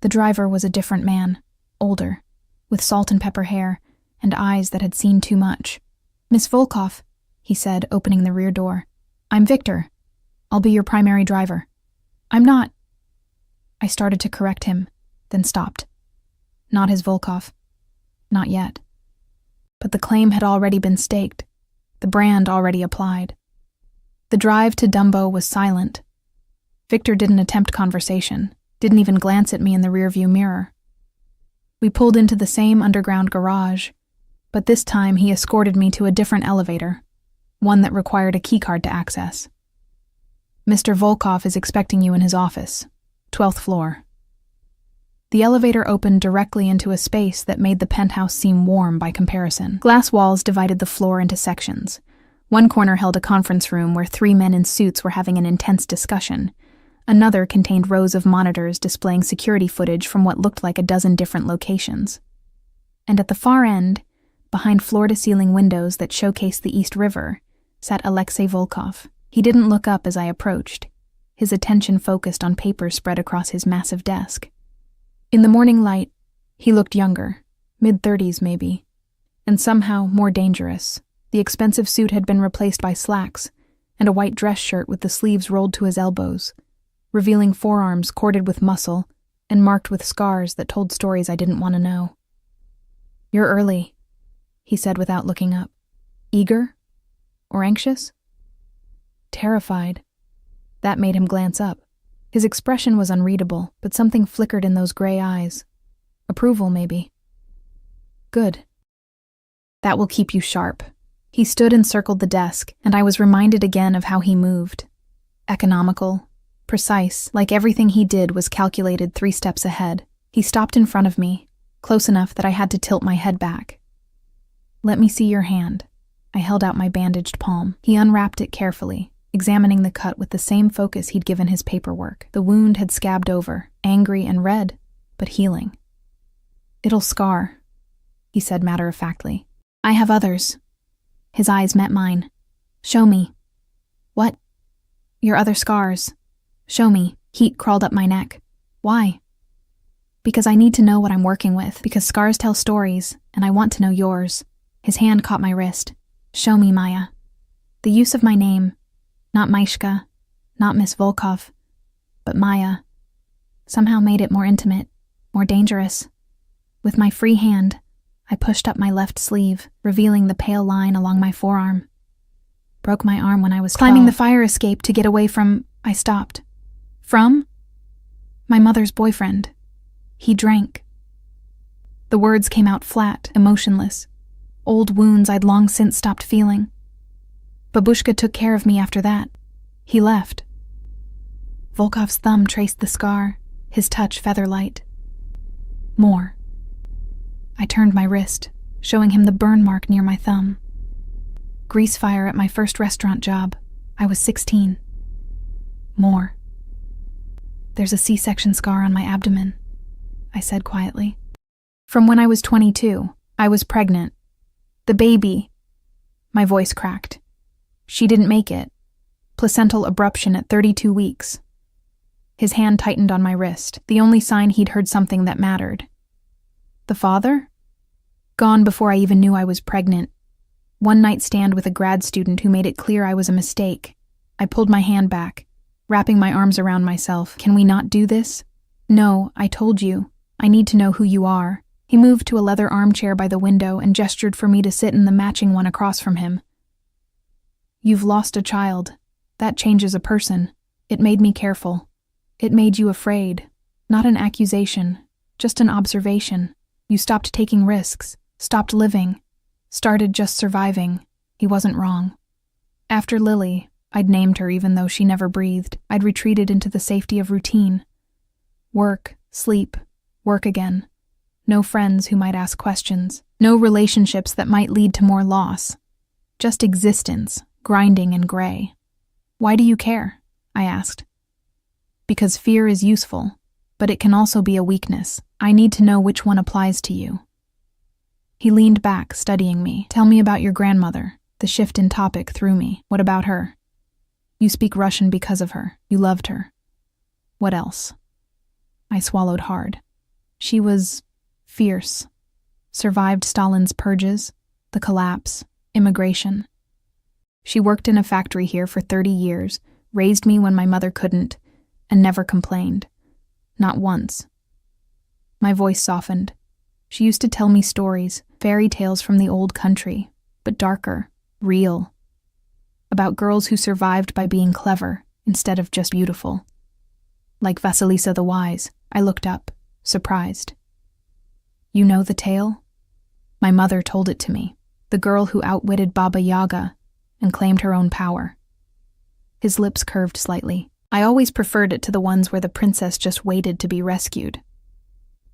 The driver was a different man, older, with salt and pepper hair, and eyes that had seen too much. Miss Volkov, he said, opening the rear door. I'm Victor. I'll be your primary driver. I'm not. I started to correct him, then stopped. Not his Volkov. Not yet. But the claim had already been staked. The brand already applied. The drive to Dumbo was silent. Victor didn't attempt conversation, didn't even glance at me in the rearview mirror. We pulled into the same underground garage, but this time he escorted me to a different elevator, one that required a keycard to access. Mr. Volkov is expecting you in his office, 12th floor. The elevator opened directly into a space that made the penthouse seem warm by comparison. Glass walls divided the floor into sections. One corner held a conference room where 3 men in suits were having an intense discussion. Another contained rows of monitors displaying security footage from what looked like a dozen different locations. And at the far end, behind floor-to-ceiling windows that showcased the East River, sat Alexei Volkov. He didn't look up as I approached, his attention focused on papers spread across his massive desk. In the morning light, he looked younger, mid-30s maybe, and somehow more dangerous. The expensive suit had been replaced by slacks and a white dress shirt with the sleeves rolled to his elbows, revealing forearms corded with muscle and marked with scars that told stories I didn't want to know. You're early, he said without looking up. Eager? Or anxious? Terrified. That made him glance up. His expression was unreadable, but something flickered in those gray eyes. Approval, maybe. Good. That will keep you sharp. He stood and circled the desk, and I was reminded again of how he moved. Economical, precise, like everything he did was calculated 3 steps ahead. He stopped in front of me, close enough that I had to tilt my head back. "Let me see your hand." I held out my bandaged palm. He unwrapped it carefully, examining the cut with the same focus he'd given his paperwork. The wound had scabbed over, angry and red, but healing. "It'll scar," he said matter-of-factly. "I have others." His eyes met mine. "Show me." "What?" "Your other scars. Show me." Heat crawled up my neck. "Why?" "Because I need to know what I'm working with, because scars tell stories, and I want to know yours." His hand caught my wrist. "Show me, Maya." The use of my name, not Maishka, not Miss Volkov, but Maya, somehow made it more intimate, more dangerous. With my free hand, I pushed up my left sleeve, revealing the pale line along my forearm. Broke my arm when I was 12. Climbing the fire escape to get away from... I stopped. From? My mother's boyfriend. He drank. The words came out flat, emotionless. Old wounds I'd long since stopped feeling. Babushka took care of me after that. He left. Volkov's thumb traced the scar, his touch feather-light. More. I turned my wrist, showing him the burn mark near my thumb. Grease fire at my first restaurant job. I was 16. More. There's a C-section scar on my abdomen, I said quietly. From when I was 22, I was pregnant. The baby. My voice cracked. She didn't make it. Placental abruption at 32 weeks. His hand tightened on my wrist, the only sign he'd heard something that mattered. The father? Gone before I even knew I was pregnant. One night stand with a grad student who made it clear I was a mistake. I pulled my hand back, wrapping my arms around myself. Can we not do this? No, I told you. I need to know who you are. He moved to a leather armchair by the window and gestured for me to sit in the matching one across from him. You've lost a child. That changes a person. It made me careful. It made you afraid. Not an accusation, just an observation. You stopped taking risks, stopped living, started just surviving. He wasn't wrong. After Lily, I'd named her even though she never breathed. I'd retreated into the safety of routine. Work, sleep, work again. No friends who might ask questions. No relationships that might lead to more loss. Just existence, grinding and gray. Why do you care? I asked. Because fear is useful, but it can also be a weakness. I need to know which one applies to you. He leaned back, studying me. Tell me about your grandmother. The shift in topic threw me. What about her? You speak Russian because of her. You loved her. What else? I swallowed hard. She was fierce. Survived Stalin's purges, the collapse, immigration. She worked in a factory here for 30 years, raised me when my mother couldn't, and never complained. Not once. My voice softened. She used to tell me stories, fairy tales from the old country, but darker, real. About girls who survived by being clever instead of just beautiful. Like Vasilisa the Wise, I looked up, surprised. You know the tale? My mother told it to me. The girl who outwitted Baba Yaga and claimed her own power. His lips curved slightly. I always preferred it to the ones where the princess just waited to be rescued.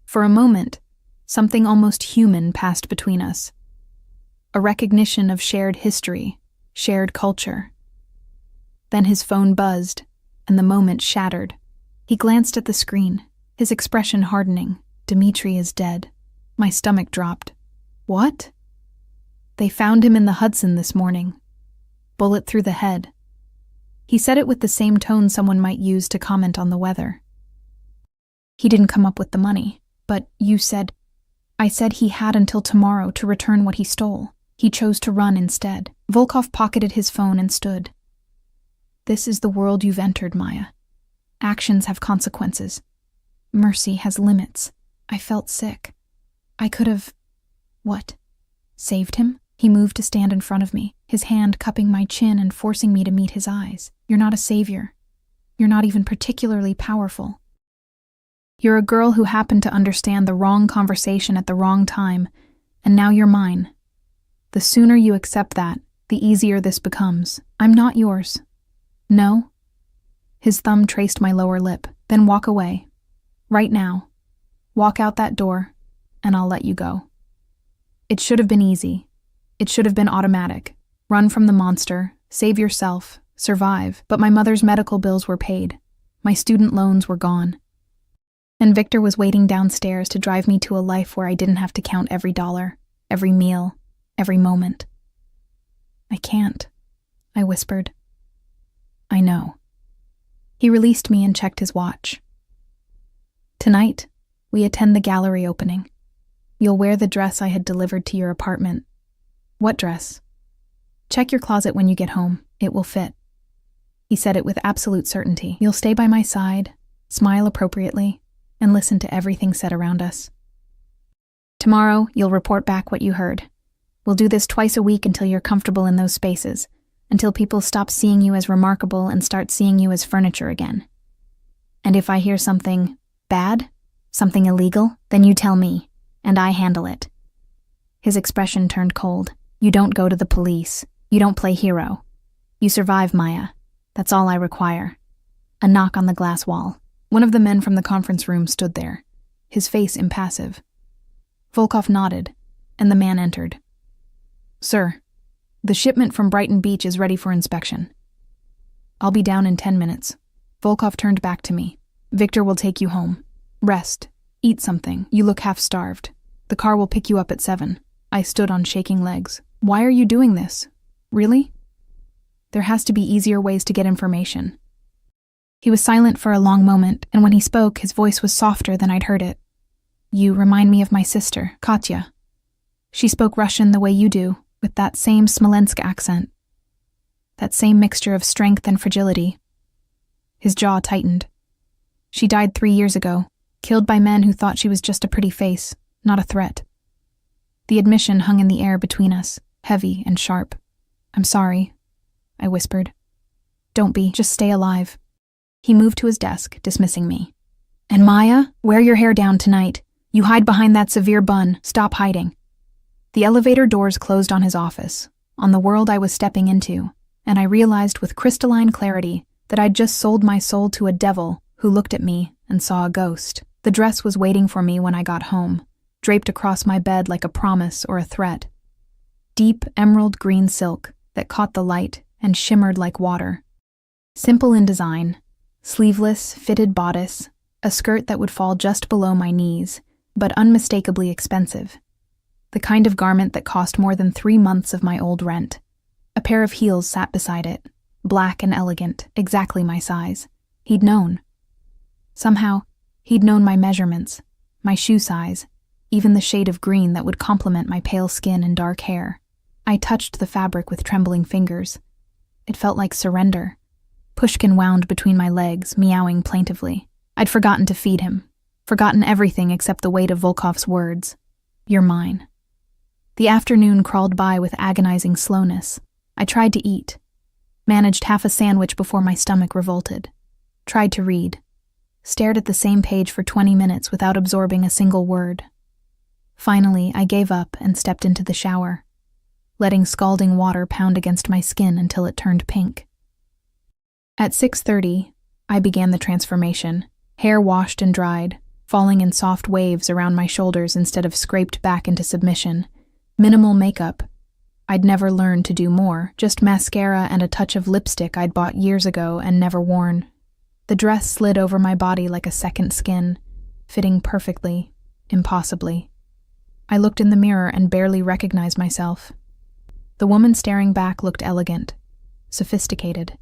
For a moment, something almost human passed between us. A recognition of shared history, shared culture. Then his phone buzzed, and the moment shattered. He glanced at the screen, his expression hardening. Dmitri is dead. My stomach dropped. What? They found him in the Hudson this morning. Bullet through the head. He said it with the same tone someone might use to comment on the weather. He didn't come up with the money, but you said... I said he had until tomorrow to return what he stole. He chose to run instead. Volkov pocketed his phone and stood. This is the world you've entered, Maya. Actions have consequences. Mercy has limits. I felt sick. I could have... What? Saved him? He moved to stand in front of me, his hand cupping my chin and forcing me to meet his eyes. You're not a savior. You're not even particularly powerful. You're a girl who happened to understand the wrong conversation at the wrong time, and now you're mine. The sooner you accept that, the easier this becomes. I'm not yours. No? His thumb traced my lower lip. Then walk away. Right now. Walk out that door. and I'll let you go. It should have been easy. It should have been automatic. Run from the monster, save yourself, survive. But my mother's medical bills were paid. My student loans were gone. And Victor was waiting downstairs to drive me to a life where I didn't have to count every dollar, every meal, every moment. I can't, I whispered. I know. He released me and checked his watch. Tonight, we attend the gallery opening. You'll wear the dress I had delivered to your apartment. What dress? Check your closet when you get home. It will fit. He said it with absolute certainty. You'll stay by my side, smile appropriately, and listen to everything said around us. Tomorrow, you'll report back what you heard. We'll do this twice a week until you're comfortable in those spaces, until people stop seeing you as remarkable and start seeing you as furniture again. And if I hear something bad, something illegal, then you tell me, and I handle it. His expression turned cold. You don't go to the police. You don't play hero. You survive, Maya. That's all I require. A knock on the glass wall. One of the men from the conference room stood there, his face impassive. Volkov nodded, and the man entered. Sir, the shipment from Brighton Beach is ready for inspection. I'll be down in 10 minutes. Volkov turned back to me. Victor will take you home. Rest. Eat something. You look half-starved. The car will pick you up at 7. I stood on shaking legs. Why are you doing this? Really? There has to be easier ways to get information. He was silent for a long moment, and when he spoke, his voice was softer than I'd heard it. You remind me of my sister, Katya. She spoke Russian the way you do, with that same Smolensk accent. That same mixture of strength and fragility. His jaw tightened. She died 3 years ago, killed by men who thought she was just a pretty face, not a threat. The admission hung in the air between us, heavy and sharp. I'm sorry, I whispered. Don't be, just stay alive. He moved to his desk, dismissing me. And Maya, wear your hair down tonight. You hide behind that severe bun. Stop hiding. The elevator doors closed on his office, on the world I was stepping into, and I realized with crystalline clarity that I'd just sold my soul to a devil who looked at me and saw a ghost. The dress was waiting for me when I got home, draped across my bed like a promise or a threat. Deep emerald green silk that caught the light and shimmered like water. Simple in design, sleeveless, fitted bodice, a skirt that would fall just below my knees, but unmistakably expensive. The kind of garment that cost more than 3 months of my old rent. A pair of heels sat beside it, black and elegant, exactly my size. He'd known. Somehow, he'd known my measurements, my shoe size, even the shade of green that would complement my pale skin and dark hair. I touched the fabric with trembling fingers. It felt like surrender. Pushkin wound between my legs, meowing plaintively. I'd forgotten to feed him, forgotten everything except the weight of Volkov's words. You're mine. The afternoon crawled by with agonizing slowness. I tried to eat, managed half a sandwich before my stomach revolted, tried to read, stared at the same page for 20 minutes without absorbing a single word. Finally, I gave up and stepped into the shower, letting scalding water pound against my skin until it turned pink. At 6:30, I began the transformation, hair washed and dried, falling in soft waves around my shoulders instead of scraped back into submission. Minimal makeup. I'd never learned to do more, just mascara and a touch of lipstick I'd bought years ago and never worn. The dress slid over my body like a second skin, fitting perfectly, impossibly. I looked in the mirror and barely recognized myself. The woman staring back looked elegant, sophisticated,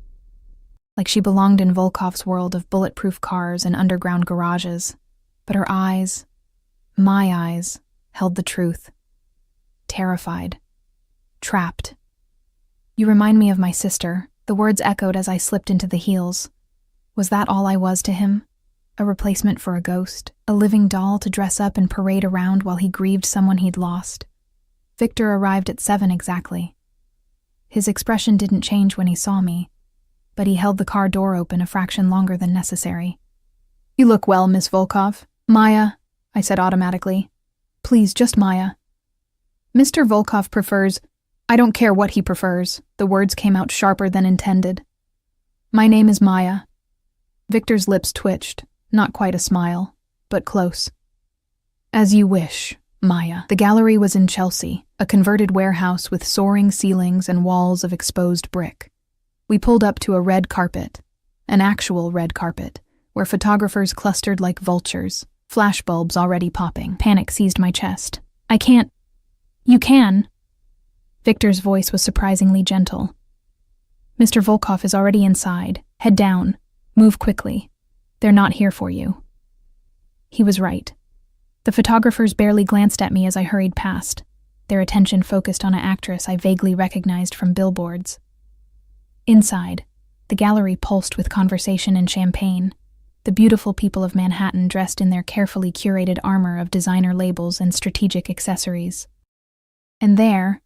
like she belonged in Volkov's world of bulletproof cars and underground garages. But her eyes, my eyes, held the truth. Terrified. Trapped. You remind me of my sister, the words echoed as I slipped into the heels. Was that all I was to him? A replacement for a ghost? A living doll to dress up and parade around while he grieved someone he'd lost? Victor arrived at 7 exactly. His expression didn't change when he saw me, but he held the car door open a fraction longer than necessary. You look well, Miss Volkov. Maya, I said automatically. Please, just Maya. Mr. Volkov prefers... I don't care what he prefers. The words came out sharper than intended. My name is Maya. Victor's lips twitched, not quite a smile, but close. As you wish, Maya. The gallery was in Chelsea, a converted warehouse with soaring ceilings and walls of exposed brick. We pulled up to a red carpet, an actual red carpet, where photographers clustered like vultures, flashbulbs already popping. Panic seized my chest. I can't. You can. Victor's voice was surprisingly gentle. Mr. Volkov is already inside. Head down. Move quickly. They're not here for you. He was right. The photographers barely glanced at me as I hurried past, their attention focused on an actress I vaguely recognized from billboards. Inside, the gallery pulsed with conversation and champagne, the beautiful people of Manhattan dressed in their carefully curated armor of designer labels and strategic accessories. And there,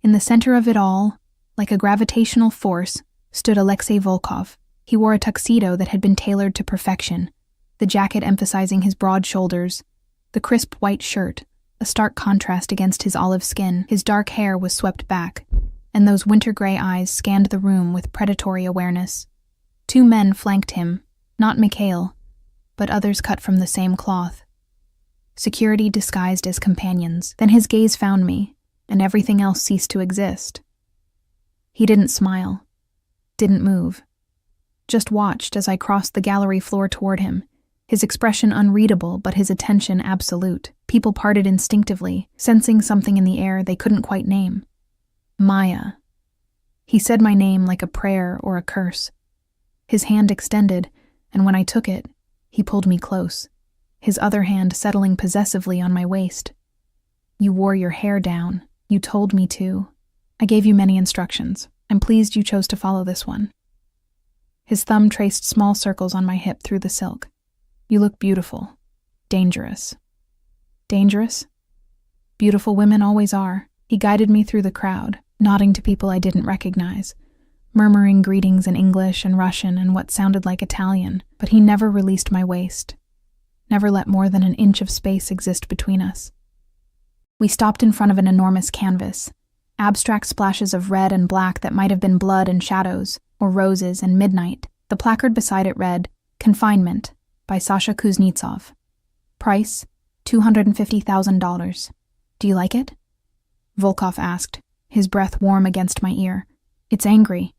in the center of it all, like a gravitational force, stood Alexei Volkov. He wore a tuxedo that had been tailored to perfection, the jacket emphasizing his broad shoulders, the crisp white shirt, a stark contrast against his olive skin. His dark hair was swept back, and those winter-gray eyes scanned the room with predatory awareness. Two men flanked him, not Mikhail, but others cut from the same cloth. Security disguised as companions. Then his gaze found me, and everything else ceased to exist. He didn't smile, didn't move, just watched as I crossed the gallery floor toward him, his expression unreadable but his attention absolute. People parted instinctively, sensing something in the air they couldn't quite name. Maya. He said my name like a prayer or a curse. His hand extended, and when I took it, he pulled me close, his other hand settling possessively on my waist. You wore your hair down. You told me to. I gave you many instructions. I'm pleased you chose to follow this one. His thumb traced small circles on my hip through the silk. You look beautiful. Dangerous. Dangerous? Beautiful women always are. He guided me through the crowd, nodding to people I didn't recognize, murmuring greetings in English and Russian and what sounded like Italian, but he never released my waist, never let more than an inch of space exist between us. We stopped in front of an enormous canvas, abstract splashes of red and black that might have been blood and shadows, or roses and midnight. The placard beside it read, Confinement, by Sasha Kuznetsov. Price, $250,000. Do you like it? Volkov asked, his breath warm against my ear. It's angry.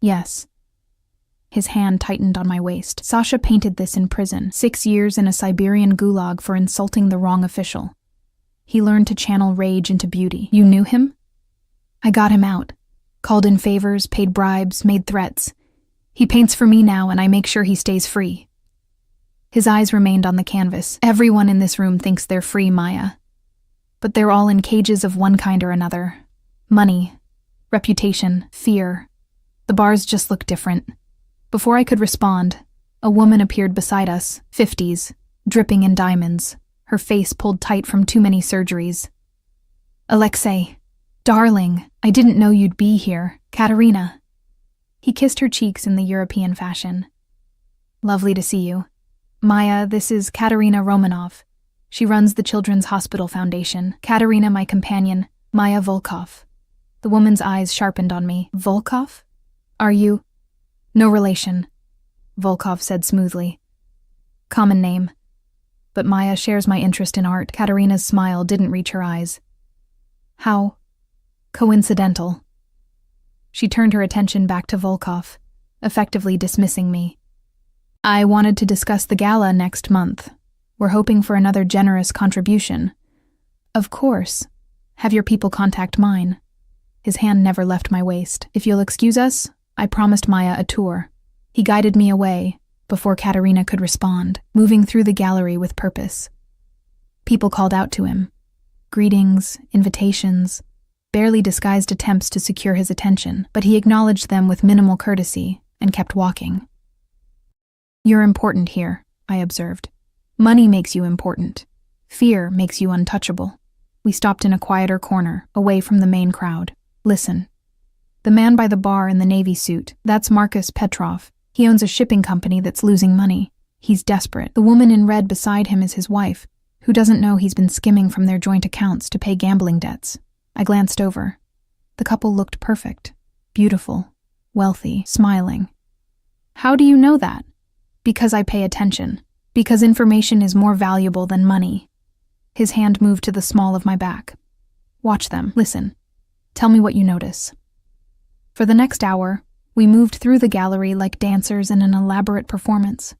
Yes. His hand tightened on my waist. Sasha painted this in prison, 6 years in a Siberian gulag for insulting the wrong official. He learned to channel rage into beauty. You knew him? I got him out. Called in favors, paid bribes, made threats. He paints for me now, and I make sure he stays free. His eyes remained on the canvas. Everyone in this room thinks they're free, Maya. But they're all in cages of one kind or another. Money, reputation, fear. The bars just look different. Before I could respond, a woman appeared beside us, 50s, dripping in diamonds, her face pulled tight from too many surgeries. Alexei, darling, I didn't know you'd be here. Katerina. He kissed her cheeks in the European fashion. Lovely to see you. Maya, this is Katerina Romanov. She runs the Children's Hospital Foundation. Katerina, my companion, Maya Volkov. The woman's eyes sharpened on me. Volkov? Are you? No relation, Volkov said smoothly. Common name. But Maya shares my interest in art. Katerina's smile didn't reach her eyes. How coincidental. She turned her attention back to Volkov, effectively dismissing me. I wanted to discuss the gala next month. We're hoping for another generous contribution. Of course. Have your people contact mine. His hand never left my waist. If you'll excuse us, I promised Maya a tour. He guided me away, before Katerina could respond, moving through the gallery with purpose. People called out to him. Greetings, invitations, barely disguised attempts to secure his attention, but he acknowledged them with minimal courtesy and kept walking. You're important here, I observed. Money makes you important. Fear makes you untouchable. We stopped in a quieter corner, away from the main crowd. Listen. The man by the bar in the navy suit, that's Markus Petrov. He owns a shipping company that's losing money. He's desperate. The woman in red beside him is his wife, who doesn't know he's been skimming from their joint accounts to pay gambling debts. I glanced over. The couple looked perfect, beautiful, wealthy, smiling. How do you know that? Because I pay attention. Because information is more valuable than money. His hand moved to the small of my back. Watch them. Listen. Tell me what you notice. For the next hour, we moved through the gallery like dancers in an elaborate performance.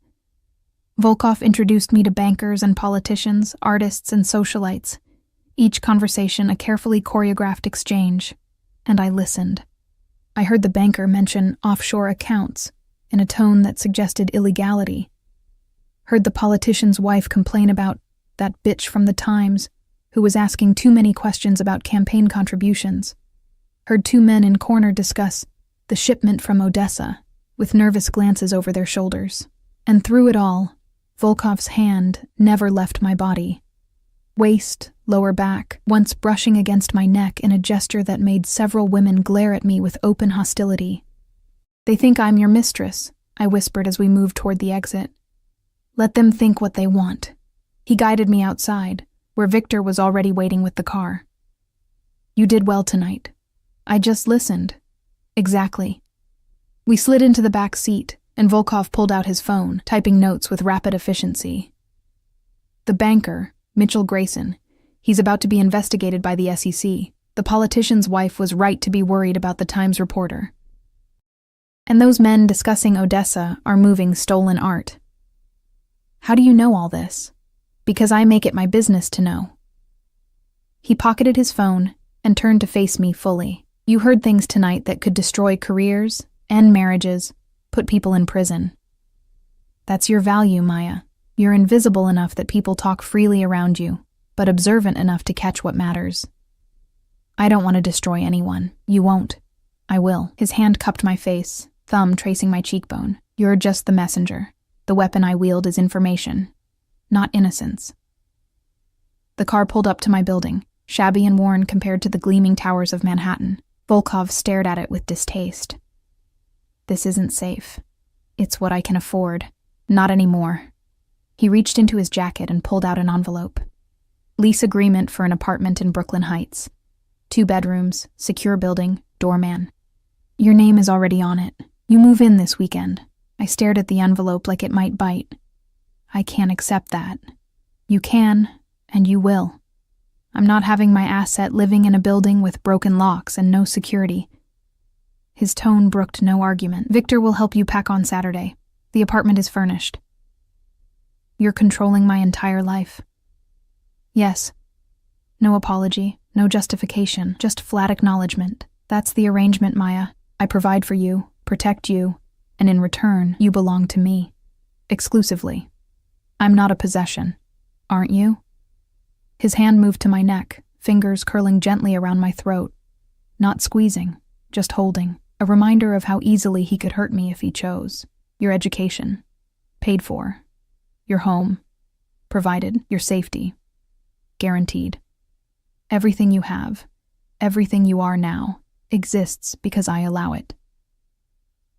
Volkov introduced me to bankers and politicians, artists and socialites, each conversation a carefully choreographed exchange, and I listened. I heard the banker mention offshore accounts in a tone that suggested illegality. Heard the politician's wife complain about that bitch from the Times who was asking too many questions about campaign contributions. Heard two men in corner discuss the shipment from Odessa with nervous glances over their shoulders. And through it all, Volkov's hand never left my body. Waist, lower back, once brushing against my neck in a gesture that made several women glare at me with open hostility. They think I'm your mistress, I whispered as we moved toward the exit. Let them think what they want. He guided me outside, where Victor was already waiting with the car. You did well tonight. I just listened. Exactly. We slid into the back seat, and Volkov pulled out his phone, typing notes with rapid efficiency. The banker, Mitchell Grayson, he's about to be investigated by the SEC. The politician's wife was right to be worried about the Times reporter. And those men discussing Odessa are moving stolen art. How do you know all this? Because I make it my business to know. He pocketed his phone and turned to face me fully. You heard things tonight that could destroy careers, end marriages, put people in prison. That's your value, Maya. You're invisible enough that people talk freely around you, but observant enough to catch what matters. I don't want to destroy anyone. You won't. I will. His hand cupped my face, thumb tracing my cheekbone. You're just the messenger. The weapon I wield is information, not innocence. The car pulled up to my building, shabby and worn compared to the gleaming towers of Manhattan. Volkov stared at it with distaste. This isn't safe. It's what I can afford. Not anymore. He reached into his jacket and pulled out an envelope. Lease agreement for an apartment in Brooklyn Heights. 2 bedrooms, secure building, doorman. Your name is already on it. You move in this weekend. I stared at the envelope like it might bite. I can't accept that. You can, and you will. I'm not having my asset living in a building with broken locks and no security. His tone brooked no argument. Victor will help you pack on Saturday. The apartment is furnished. You're controlling my entire life. Yes. No apology, no justification, just flat acknowledgement. That's the arrangement, Maya. I provide for you, protect you, and in return, you belong to me. Exclusively. I'm not a possession. Aren't you? His hand moved to my neck, fingers curling gently around my throat. Not squeezing, just holding. A reminder of how easily he could hurt me if he chose. Your education. Paid for. Your home. Provided. Your safety. Guaranteed. Everything you have, everything you are now, exists because I allow it.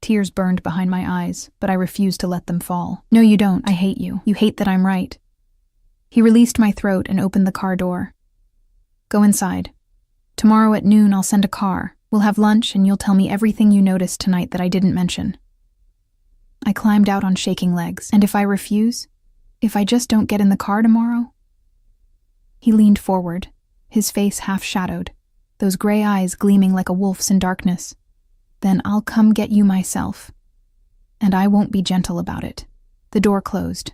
Tears burned behind my eyes, but I refused to let them fall. No, you don't. I hate you. You hate that I'm right. He released my throat and opened the car door. Go inside. Tomorrow at noon I'll send a car. We'll have lunch and you'll tell me everything you noticed tonight that I didn't mention. I climbed out on shaking legs. And if I refuse? If I just don't get in the car tomorrow? He leaned forward, his face half-shadowed, those gray eyes gleaming like a wolf's in darkness. Then I'll come get you myself. And I won't be gentle about it. The door closed.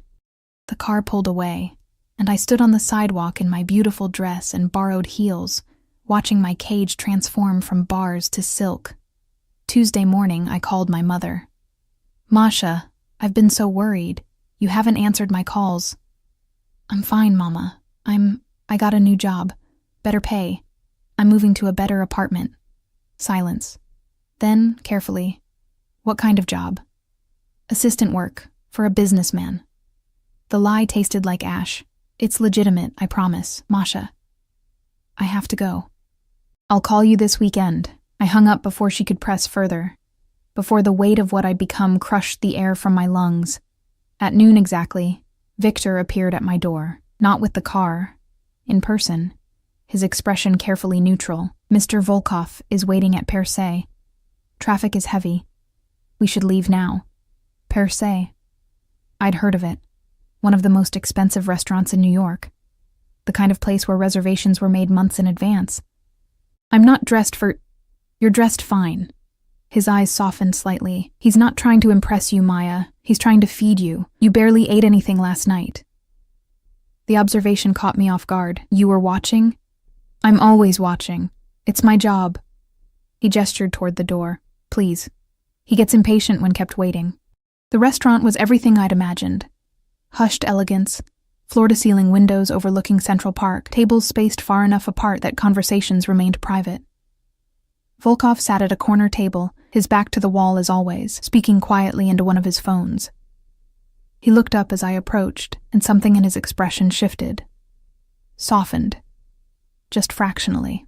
The car pulled away, and I stood on the sidewalk in my beautiful dress and borrowed heels, watching my cage transform from bars to silk. Tuesday morning, I called my mother. Masha, I've been so worried. You haven't answered my calls. I'm fine, Mama. I got a new job. Better pay. I'm moving to a better apartment. Silence. Then, carefully, what kind of job? Assistant work, for a businessman. The lie tasted like ash. It's legitimate, I promise, Masha. I have to go. I'll call you this weekend. I hung up before she could press further, before the weight of what I'd become crushed the air from my lungs. At noon exactly, Victor appeared at my door, not with the car, in person, his expression carefully neutral. Mr. Volkov is waiting at Per Se. Traffic is heavy. We should leave now. Per Se. I'd heard of it. One of the most expensive restaurants in New York. the kind of place where reservations were made months in advance. I'm not dressed for... You're dressed fine. His eyes softened slightly. He's not trying to impress you, Maya. He's trying to feed you. You barely ate anything last night. The observation caught me off guard. You were watching? I'm always watching. It's my job. He gestured toward the door. Please. He gets impatient when kept waiting. The restaurant was everything I'd imagined. Hushed elegance, floor-to-ceiling windows overlooking Central Park, tables spaced far enough apart that conversations remained private. Volkov sat at a corner table, his back to the wall as always, speaking quietly into one of his phones. He looked up as I approached, and something in his expression shifted. Softened. Just fractionally.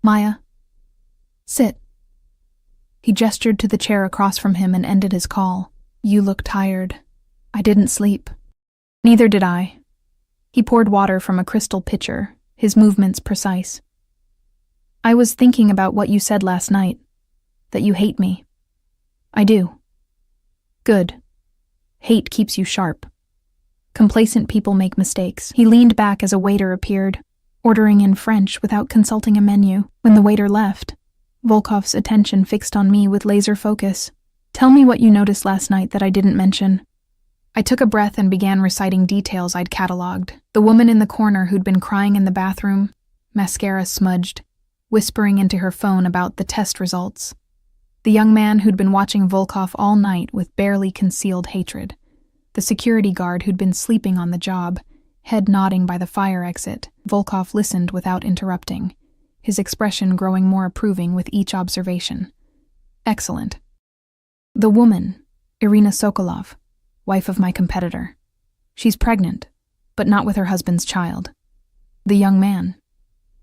Maya. Sit. He gestured to the chair across from him and ended his call. You look tired. I didn't sleep. Neither did I. He poured water from a crystal pitcher, his movements precise. I was thinking about what you said last night, that you hate me. I do. Good. Hate keeps you sharp. Complacent people make mistakes. He leaned back as a waiter appeared, ordering in French without consulting a menu. When the waiter left, Volkov's attention fixed on me with laser focus. Tell me what you noticed last night that I didn't mention. I took a breath and began reciting details I'd catalogued. The woman in the corner who'd been crying in the bathroom, mascara smudged, whispering into her phone about the test results. The young man who'd been watching Volkov all night with barely concealed hatred. The security guard who'd been sleeping on the job, head nodding by the fire exit. Volkov listened without interrupting, his expression growing more approving with each observation. Excellent. The woman, Irina Sokolov, wife of my competitor. She's pregnant, but not with her husband's child. The young man,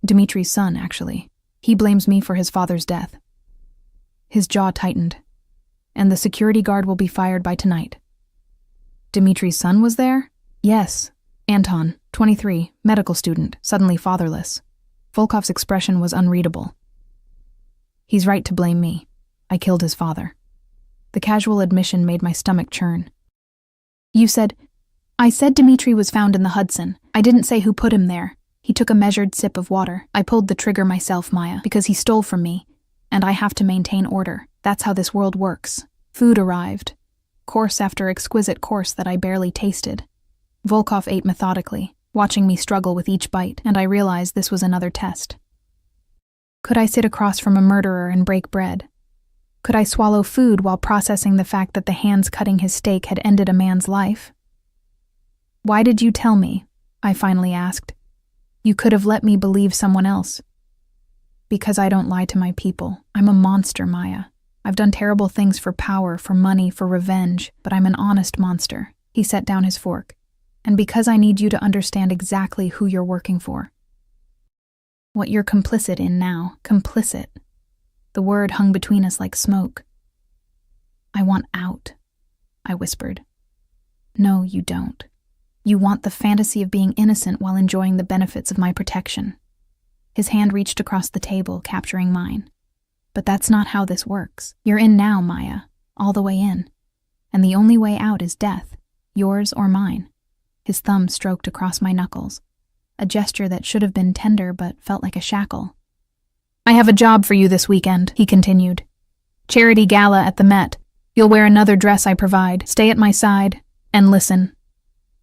Dmitri's son, actually. He blames me for his father's death. His jaw tightened, and the security guard will be fired by tonight. Dmitri's son was there? Yes. Anton, 23, medical student, suddenly fatherless. Volkov's expression was unreadable. He's right to blame me. I killed his father. The casual admission made my stomach churn. You said... I said Dmitri was found in the Hudson. I didn't say who put him there. He took a measured sip of water. I pulled the trigger myself, Maya, because he stole from me, and I have to maintain order. That's how this world works. Food arrived. Course after exquisite course that I barely tasted. Volkov ate methodically, watching me struggle with each bite, and I realized this was another test. Could I sit across from a murderer and break bread? Could I swallow food while processing the fact that the hands cutting his steak had ended a man's life? Why did you tell me? I finally asked. You could have let me believe someone else. Because I don't lie to my people. I'm a monster, Maya. I've done terrible things for power, for money, for revenge, but I'm an honest monster. He set down his fork. And because I need you to understand exactly who you're working for. What you're complicit in now. Complicit. The word hung between us like smoke. I want out, I whispered. No, you don't. You want the fantasy of being innocent while enjoying the benefits of my protection. His hand reached across the table, capturing mine. But that's not how this works. You're in now, Maya, all the way in. And the only way out is death, yours or mine. His thumb stroked across my knuckles, a gesture that should have been tender but felt like a shackle. I have a job for you this weekend, he continued. Charity gala at the Met. You'll wear another dress I provide, stay at my side, and listen.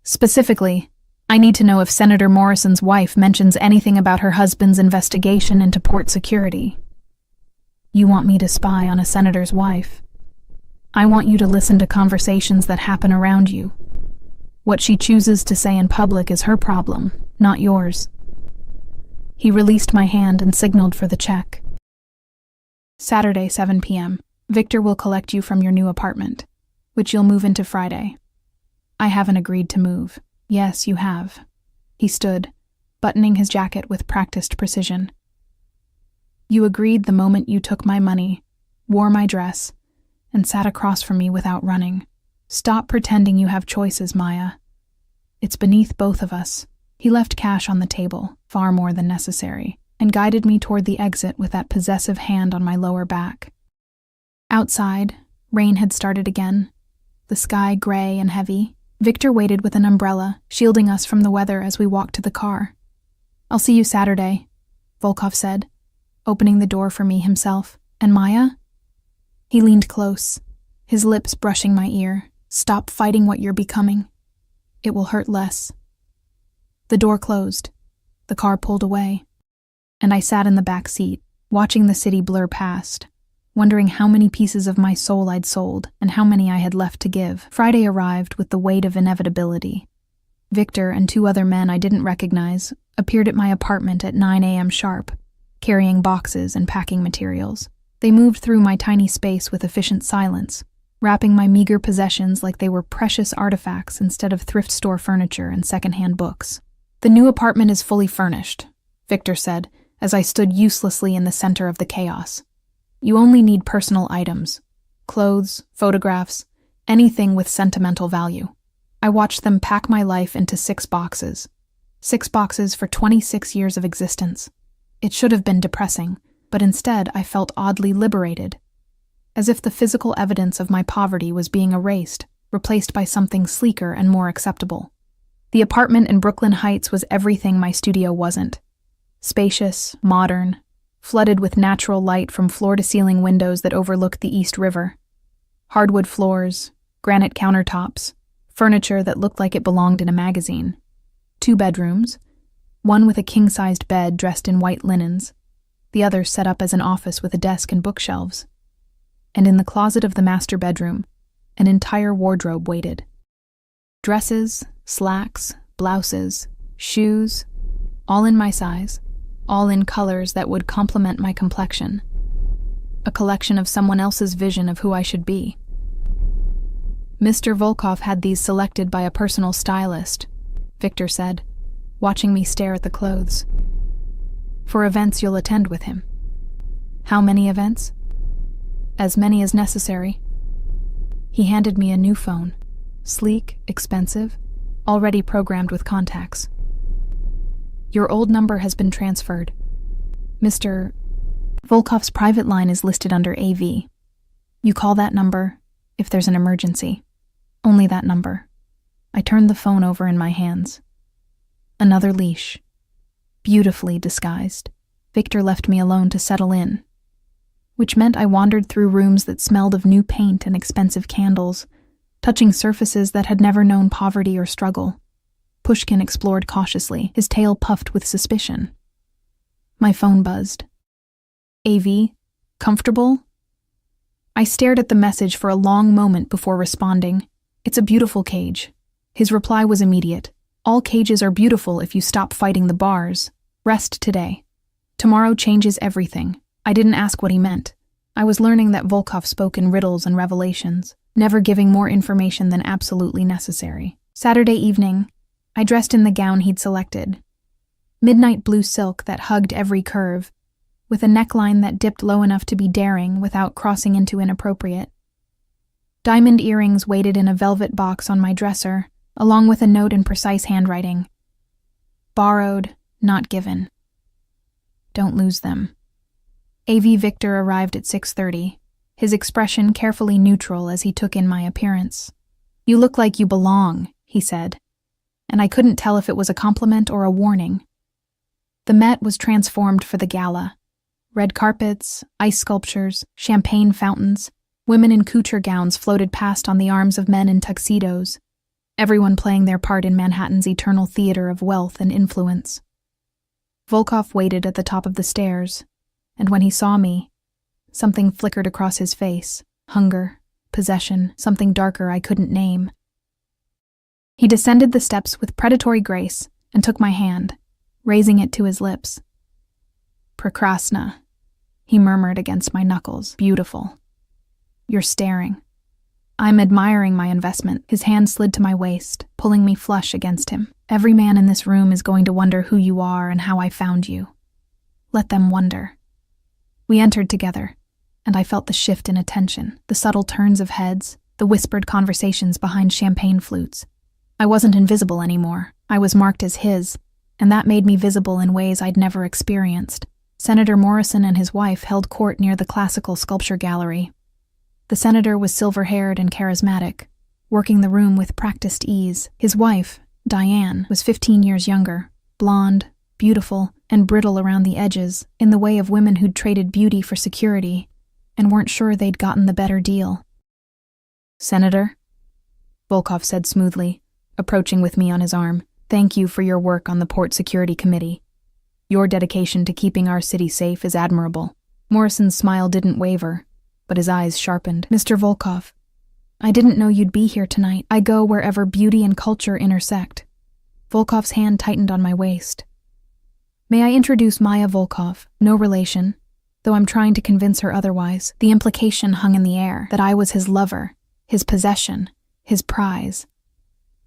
Specifically, I need to know if Senator Morrison's wife mentions anything about her husband's investigation into port security. You want me to spy on a senator's wife? I want you to listen to conversations that happen around you. What she chooses to say in public is her problem, not yours. He released my hand and signaled for the check. Saturday, 7 p.m. Victor will collect you from your new apartment, which you'll move into Friday. I haven't agreed to move. Yes, you have. He stood, buttoning his jacket with practiced precision. You agreed the moment you took my money, wore my dress, and sat across from me without running. Stop pretending you have choices, Maya. It's beneath both of us. He left cash on the table, far more than necessary, and guided me toward the exit with that possessive hand on my lower back. Outside, rain had started again, the sky gray and heavy. Victor waited with an umbrella, shielding us from the weather as we walked to the car. I'll see you Saturday, Volkov said, opening the door for me himself. And Maya? He leaned close, his lips brushing my ear. Stop fighting what you're becoming. It will hurt less. The door closed. The car pulled away, and I sat in the back seat, watching the city blur past, wondering how many pieces of my soul I'd sold and how many I had left to give. Friday arrived with the weight of inevitability. Victor and 2 other men I didn't recognize appeared at my apartment at 9 a.m. sharp, carrying boxes and packing materials. They moved through my tiny space with efficient silence, wrapping my meager possessions like they were precious artifacts instead of thrift store furniture and secondhand books. The new apartment is fully furnished, Victor said, as I stood uselessly in the center of the chaos. You only need personal items, clothes, photographs, anything with sentimental value. I watched them pack my life into 6 boxes. 6 boxes for 26 years of existence. It should have been depressing, but instead I felt oddly liberated, as if the physical evidence of my poverty was being erased, replaced by something sleeker and more acceptable. The apartment in Brooklyn Heights was everything my studio wasn't. Spacious, modern, flooded with natural light from floor-to-ceiling windows that overlooked the East River. Hardwood floors, granite countertops, furniture that looked like it belonged in a magazine. 2 bedrooms, one with a king-sized bed dressed in white linens, the other set up as an office with a desk and bookshelves. And in the closet of the master bedroom, an entire wardrobe waited. Dresses, slacks, blouses, shoes, all in my size, all in colors that would complement my complexion. A collection of someone else's vision of who I should be. Mr. Volkov had these selected by a personal stylist, Victor said, watching me stare at the clothes. For events you'll attend with him. How many events? As many as necessary. He handed me a new phone, sleek, expensive, already programmed with contacts. Your old number has been transferred. Mr. Volkov's private line is listed under AV. You call that number if there's an emergency. Only that number. I turned the phone over in my hands. Another leash. Beautifully disguised. Victor left me alone to settle in, which meant I wandered through rooms that smelled of new paint and expensive candles, touching surfaces that had never known poverty or struggle. Pushkin explored cautiously, his tail puffed with suspicion. My phone buzzed. AV? Comfortable? I stared at the message for a long moment before responding. It's a beautiful cage. His reply was immediate. All cages are beautiful if you stop fighting the bars. Rest today. Tomorrow changes everything. I didn't ask what he meant. I was learning that Volkov spoke in riddles and revelations, never giving more information than absolutely necessary. Saturday evening, I dressed in the gown he'd selected. Midnight blue silk that hugged every curve, with a neckline that dipped low enough to be daring without crossing into inappropriate. Diamond earrings waited in a velvet box on my dresser, along with a note in precise handwriting. Borrowed, not given. Don't lose them. AV Victor arrived at 6:30, his expression carefully neutral as he took in my appearance. You look like you belong, he said, and I couldn't tell if it was a compliment or a warning. The Met was transformed for the gala. Red carpets, ice sculptures, champagne fountains, women in couture gowns floated past on the arms of men in tuxedos, everyone playing their part in Manhattan's eternal theater of wealth and influence. Volkov waited at the top of the stairs, and when he saw me, something flickered across his face, hunger, possession, something darker I couldn't name. He descended the steps with predatory grace and took my hand, raising it to his lips. Prekrasna, he murmured against my knuckles. Beautiful. You're staring. I'm admiring my investment. His hand slid to my waist, pulling me flush against him. Every man in this room is going to wonder who you are and how I found you. Let them wonder. We entered together, and I felt the shift in attention, the subtle turns of heads, the whispered conversations behind champagne flutes. I wasn't invisible anymore. I was marked as his, and that made me visible in ways I'd never experienced. Senator Morrison and his wife held court near the classical sculpture gallery. The senator was silver-haired and charismatic, working the room with practiced ease. His wife, Diane, was 15 years younger, blonde, beautiful and brittle around the edges, in the way of women who'd traded beauty for security and weren't sure they'd gotten the better deal. "Senator," Volkov said smoothly, approaching with me on his arm, "thank you for your work on the Port Security Committee. Your dedication to keeping our city safe is admirable." Morrison's smile didn't waver, but his eyes sharpened. "Mr. Volkov, I didn't know you'd be here tonight. I go wherever beauty and culture intersect." Volkov's hand tightened on my waist. "May I introduce Maya Volkov, no relation, though I'm trying to convince her otherwise." The implication hung in the air, that I was his lover, his possession, his prize.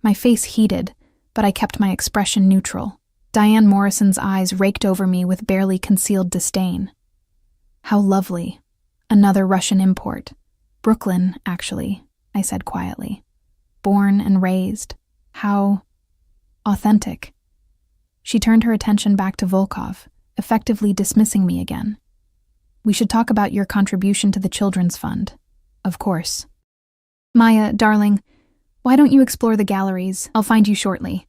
My face heated, but I kept my expression neutral. Diane Morrison's eyes raked over me with barely concealed disdain. "How lovely. Another Russian import. Brooklyn, actually," I said quietly. "Born and raised. How authentic." She turned her attention back to Volkov, effectively dismissing me again. "We should talk about your contribution to the Children's Fund. Of course." "Maya, darling, why don't you explore the galleries? I'll find you shortly."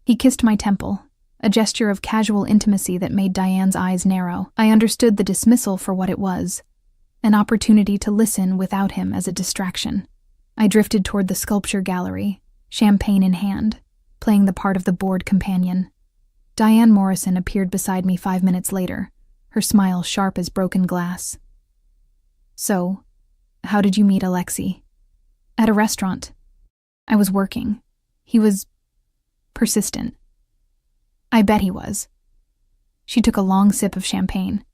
He kissed my temple, a gesture of casual intimacy that made Diane's eyes narrow. I understood the dismissal for what it was, an opportunity to listen without him as a distraction. I drifted toward the sculpture gallery, champagne in hand, playing the part of the bored companion. Diane Morrison appeared beside me 5 minutes later, her smile sharp as broken glass. "So, how did you meet Alexei?" "At a restaurant. I was working. He was persistent." "I bet he was." She took a long sip of champagne.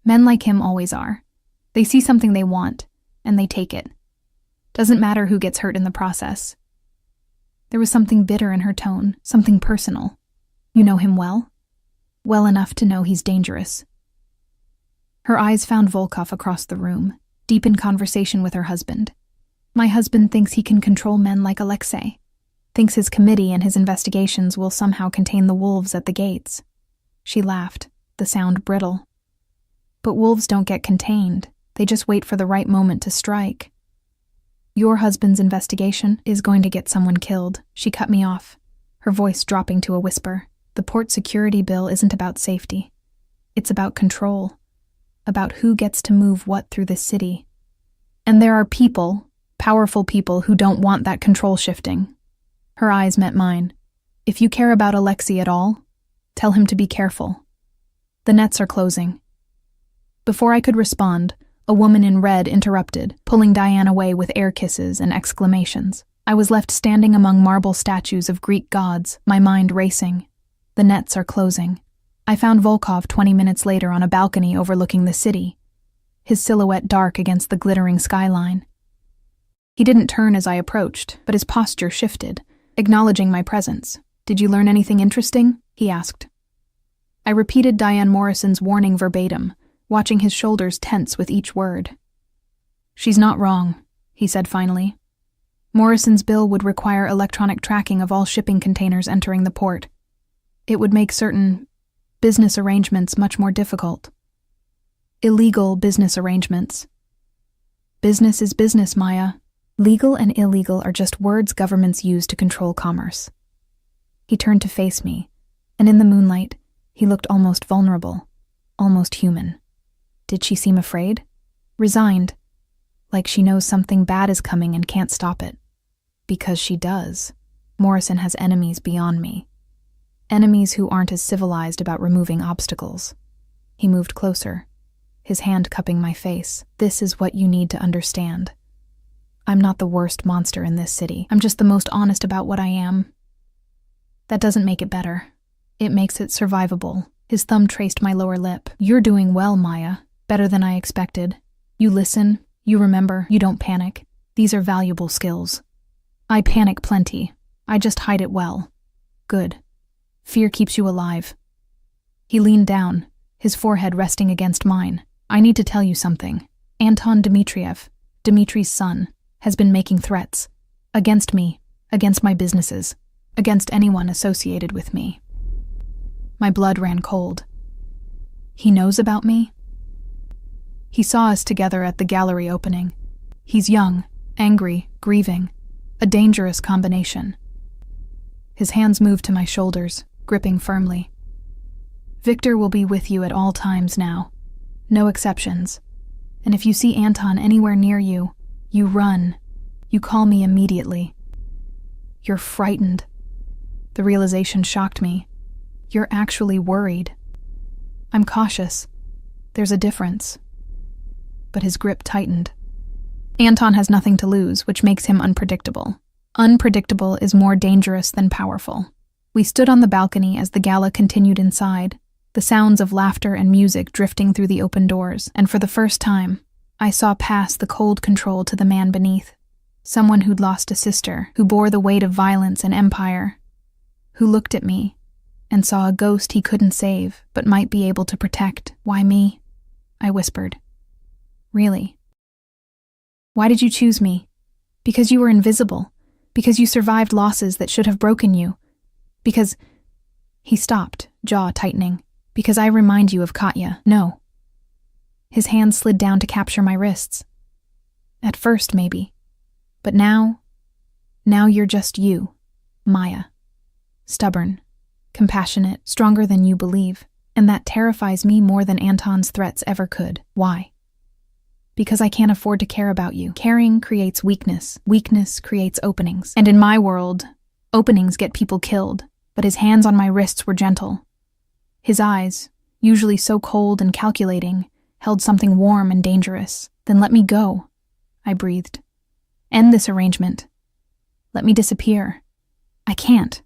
"Men like him always are. They see something they want, and they take it. Doesn't matter who gets hurt in the process." There was something bitter in her tone, something personal. "You know him well?" "Well enough to know he's dangerous." Her eyes found Volkov across the room, deep in conversation with her husband. "My husband thinks he can control men like Alexei. Thinks his committee and his investigations will somehow contain the wolves at the gates." She laughed, the sound brittle. "But wolves don't get contained. They just wait for the right moment to strike." "Your husband's investigation is going to get someone killed." She cut me off, her voice dropping to a whisper. "The port security bill isn't about safety. It's about control, about who gets to move what through this city. And there are people, powerful people, who don't want that control shifting." Her eyes met mine. "If you care about Alexei at all, tell him to be careful. The nets are closing." Before I could respond, a woman in red interrupted, pulling Diane away with air kisses and exclamations. I was left standing among marble statues of Greek gods, my mind racing. The nets are closing. I found Volkov 20 minutes later on a balcony overlooking the city, his silhouette dark against the glittering skyline. He didn't turn as I approached, but his posture shifted, acknowledging my presence. "Did you learn anything interesting?" he asked. I repeated Diane Morrison's warning verbatim, watching his shoulders tense with each word. "She's not wrong," he said finally. "Morrison's bill would require electronic tracking of all shipping containers entering the port. It would make certain business arrangements much more difficult. Illegal business arrangements." "Business is business, Maya. Legal and illegal are just words governments use to control commerce." He turned to face me, and in the moonlight, he looked almost vulnerable, almost human. Did she seem afraid? Resigned, like she knows something bad is coming and can't stop it. Because she does. Morrison has enemies beyond me. Enemies who aren't as civilized about removing obstacles. He moved closer, his hand cupping my face. "This is what you need to understand. I'm not the worst monster in this city. I'm just the most honest about what I am. That doesn't make it better. It makes it survivable." His thumb traced my lower lip. "You're doing well, Maya. Better than I expected. You listen, you remember, you don't panic. These are valuable skills." "I panic plenty. I just hide it well." "Good. Fear keeps you alive." He leaned down, his forehead resting against mine. "I need to tell you something. Anton Dmitriev, Dmitri's son, has been making threats. Against me, against my businesses, against anyone associated with me." My blood ran cold. "He knows about me?" "He saw us together at the gallery opening. He's young, angry, grieving. A dangerous combination." His hands moved to my shoulders, gripping firmly. Victor will be with you at all times now. No exceptions. And if you see Anton anywhere near you, you run. You call me immediately. You're frightened. The realization shocked me. You're actually worried. I'm cautious. There's a difference. But his grip tightened. Anton has nothing to lose, which makes him unpredictable. Unpredictable is more dangerous than powerful. We stood on the balcony as the gala continued inside, the sounds of laughter and music drifting through the open doors, and for the first time, I saw past the cold control to the man beneath. Someone who'd lost a sister, who bore the weight of violence and empire, who looked at me and saw a ghost he couldn't save, but might be able to protect. Why me? I whispered. Really? Why did you choose me? Because you were invisible. Because you survived losses that should have broken you. Because... He stopped, jaw tightening. Because I remind you of Katya. No. His hand slid down to capture my wrists. At first, maybe. But now you're just you, Maya. Stubborn, compassionate, stronger than you believe. And that terrifies me more than Anton's threats ever could. Why? Because I can't afford to care about you. Caring creates weakness. Weakness creates openings. And in my world, openings get people killed. But his hands on my wrists were gentle. His eyes, usually so cold and calculating, held something warm and dangerous. Then let me go, I breathed. End this arrangement. Let me disappear. I can't.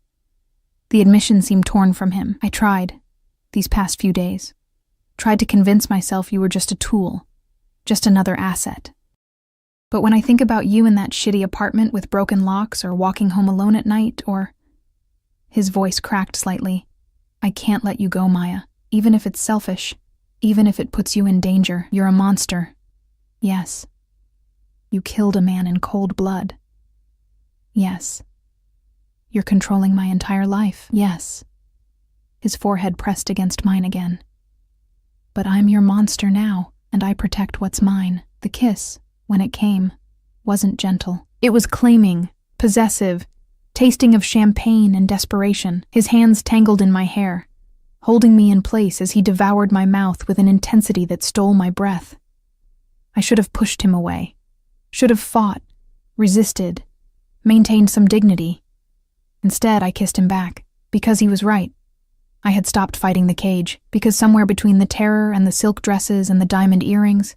The admission seemed torn from him. I tried, these past few days. Tried to convince myself you were just a tool. Just another asset. But when I think about you in that shitty apartment with broken locks or walking home alone at night or... His voice cracked slightly. I can't let you go, Maya. Even if it's selfish. Even if it puts you in danger. You're a monster. Yes. You killed a man in cold blood. Yes. You're controlling my entire life. Yes. His forehead pressed against mine again. But I'm your monster now, and I protect what's mine. The kiss, when it came, wasn't gentle. It was claiming, possessive, tasting of champagne and desperation. His hands tangled in my hair, holding me in place as he devoured my mouth with an intensity that stole my breath. I should have pushed him away. Should have fought, resisted, maintained some dignity. Instead, I kissed him back, because he was right. I had stopped fighting the cage, because somewhere between the terror and the silk dresses and the diamond earrings,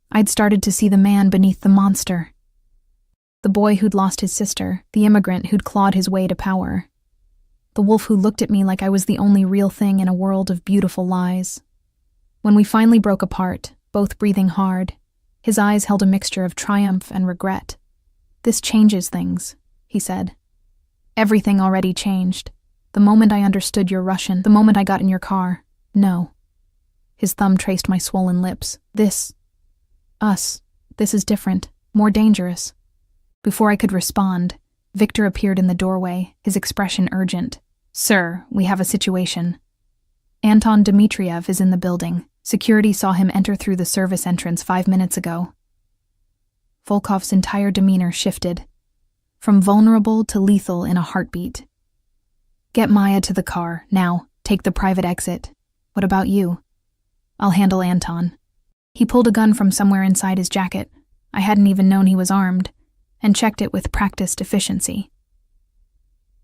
I'd started to see the man beneath the monster. The boy who'd lost his sister, the immigrant who'd clawed his way to power. The wolf who looked at me like I was the only real thing in a world of beautiful lies. When we finally broke apart, both breathing hard, his eyes held a mixture of triumph and regret. This changes things, he said. Everything already changed. The moment I understood you're Russian, the moment I got in your car. No. His thumb traced my swollen lips. This is different, more dangerous. Before I could respond, Victor appeared in the doorway, his expression urgent. Sir, we have a situation. Anton Dmitriev is in the building. Security saw him enter through the service entrance 5 minutes ago. Volkov's entire demeanor shifted, from vulnerable to lethal in a heartbeat. Get Maya to the car. Now, take the private exit. What about you? I'll handle Anton. He pulled a gun from somewhere inside his jacket. I hadn't even known he was armed, and checked it with practiced efficiency.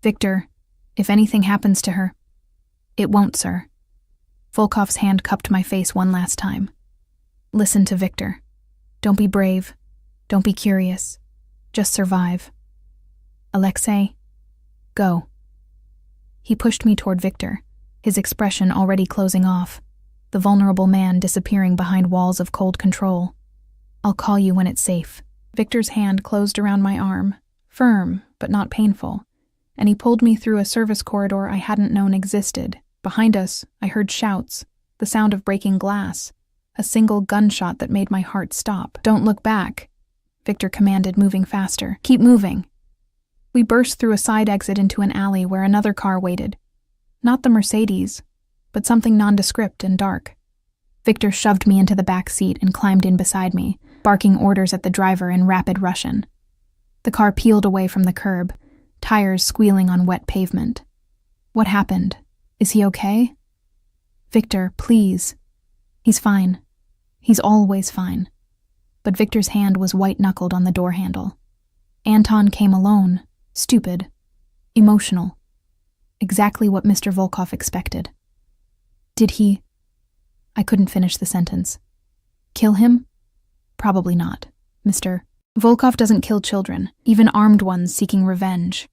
Victor, if anything happens to her... It won't, sir. Volkov's hand cupped my face one last time. Listen to Victor. Don't be brave. Don't be curious. Just survive. Alexei, go. He pushed me toward Victor, his expression already closing off, the vulnerable man disappearing behind walls of cold control. I'll call you when it's safe. Victor's hand closed around my arm, firm but not painful, and he pulled me through a service corridor I hadn't known existed. Behind us, I heard shouts, the sound of breaking glass, a single gunshot that made my heart stop. Don't look back, Victor commanded, moving faster. Keep moving. We burst through a side exit into an alley where another car waited. Not the Mercedes, but something nondescript and dark. Victor shoved me into the back seat and climbed in beside me, barking orders at the driver in rapid Russian. The car peeled away from the curb, tires squealing on wet pavement. What happened? Is he okay? Victor, please. He's fine. He's always fine. But Victor's hand was white-knuckled on the door handle. Anton came alone, stupid, emotional. Exactly what Mr. Volkov expected. Did he? I couldn't finish the sentence. Kill him? Probably not, Mr. Volkov doesn't kill children, even armed ones seeking revenge.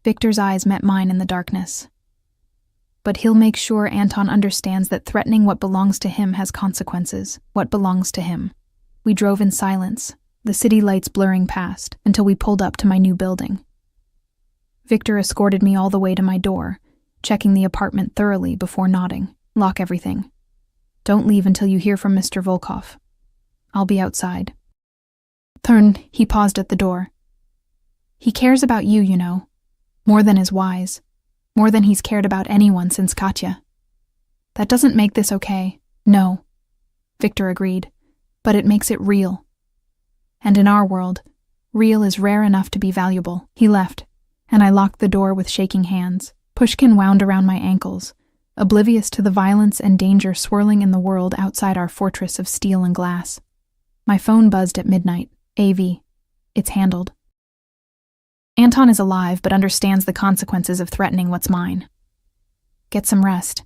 Victor's eyes met mine in the darkness. But he'll make sure Anton understands that threatening what belongs to him has consequences, what belongs to him. We drove in silence, the city lights blurring past, until we pulled up to my new building. Victor escorted me all the way to my door, checking the apartment thoroughly before nodding. Lock everything. Don't leave until you hear from Mr. Volkov. I'll be outside. He paused at the door. He cares about you, you know. More than is wise. More than he's cared about anyone since Katya. That doesn't make this okay. No. Victor agreed. But it makes it real. And in our world, real is rare enough to be valuable. He left, and I locked the door with shaking hands. Pushkin wound around my ankles, oblivious to the violence and danger swirling in the world outside our fortress of steel and glass. My phone buzzed at midnight. AV. It's handled. Anton is alive but understands the consequences of threatening what's mine. Get some rest.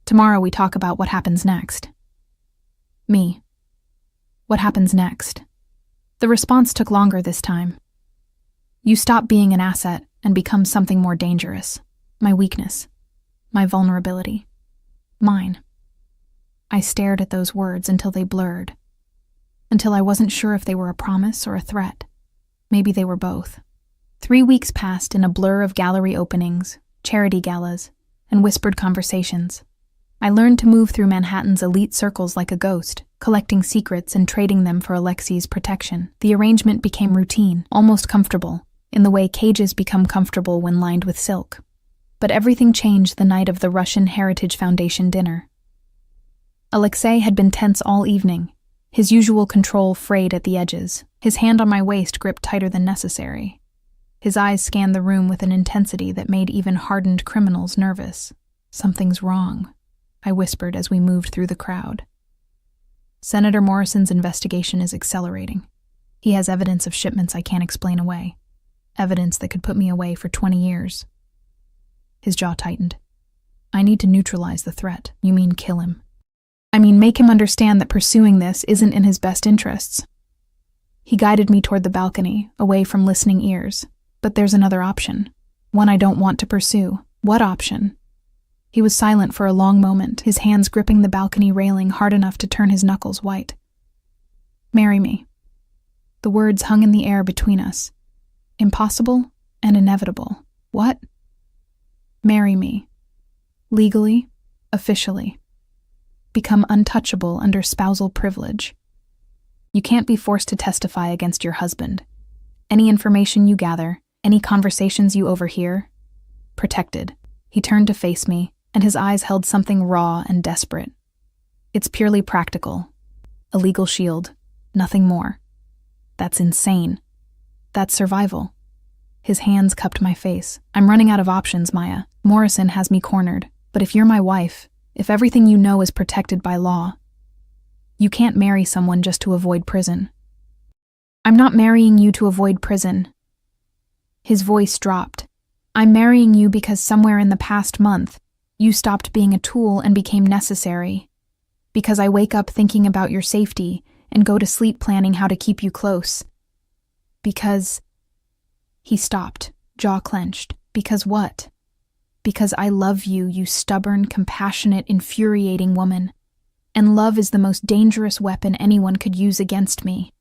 Tomorrow we talk about what happens next. Me. What happens next? The response took longer this time. You stop being an asset and become something more dangerous. My weakness. My vulnerability. Mine. I stared at those words until they blurred. Until I wasn't sure if they were a promise or a threat. Maybe they were both. 3 weeks passed in a blur of gallery openings, charity galas, and whispered conversations. I learned to move through Manhattan's elite circles like a ghost, collecting secrets and trading them for Alexei's protection. The arrangement became routine, almost comfortable, in the way cages become comfortable when lined with silk. But everything changed the night of the Russian Heritage Foundation dinner. Alexei had been tense all evening, his usual control frayed at the edges, his hand on my waist gripped tighter than necessary. His eyes scanned the room with an intensity that made even hardened criminals nervous. Something's wrong, I whispered as we moved through the crowd. Senator Morrison's investigation is accelerating. He has evidence of shipments I can't explain away. Evidence that could put me away for 20 years. His jaw tightened. I need to neutralize the threat. You mean kill him? I mean make him understand that pursuing this isn't in his best interests. He guided me toward the balcony, away from listening ears. But there's another option. One I don't want to pursue. What option? He was silent for a long moment, his hands gripping the balcony railing hard enough to turn his knuckles white. Marry me. The words hung in the air between us. Impossible and inevitable. What? Marry me. Legally, officially. Become untouchable under spousal privilege. You can't be forced to testify against your husband. Any information you gather, any conversations you overhear, protected. He turned to face me, and his eyes held something raw and desperate. It's purely practical. A legal shield. Nothing more. That's insane. That's survival. His hands cupped my face. I'm running out of options, Maya. Morrison has me cornered. But if you're my wife, if everything you know is protected by law, you can't marry someone just to avoid prison. I'm not marrying you to avoid prison. His voice dropped. I'm marrying you because somewhere in the past month, you stopped being a tool and became necessary. Because I wake up thinking about your safety and go to sleep planning how to keep you close. Because... He stopped, jaw clenched. Because what? Because I love you, you stubborn, compassionate, infuriating woman. And love is the most dangerous weapon anyone could use against me.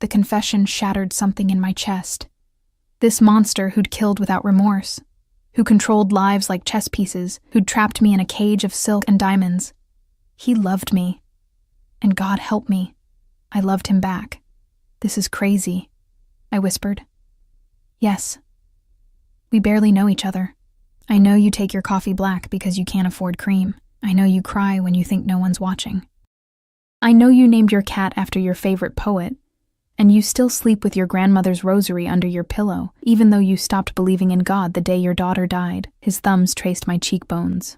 The confession shattered something in my chest. This monster who'd killed without remorse, who controlled lives like chess pieces, who'd trapped me in a cage of silk and diamonds. He loved me. And God help me. I loved him back. This is crazy, I whispered. Yes. We barely know each other. I know you take your coffee black because you can't afford cream. I know you cry when you think no one's watching. I know you named your cat after your favorite poet, and you still sleep with your grandmother's rosary under your pillow, even though you stopped believing in God the day your daughter died. His thumbs traced my cheekbones.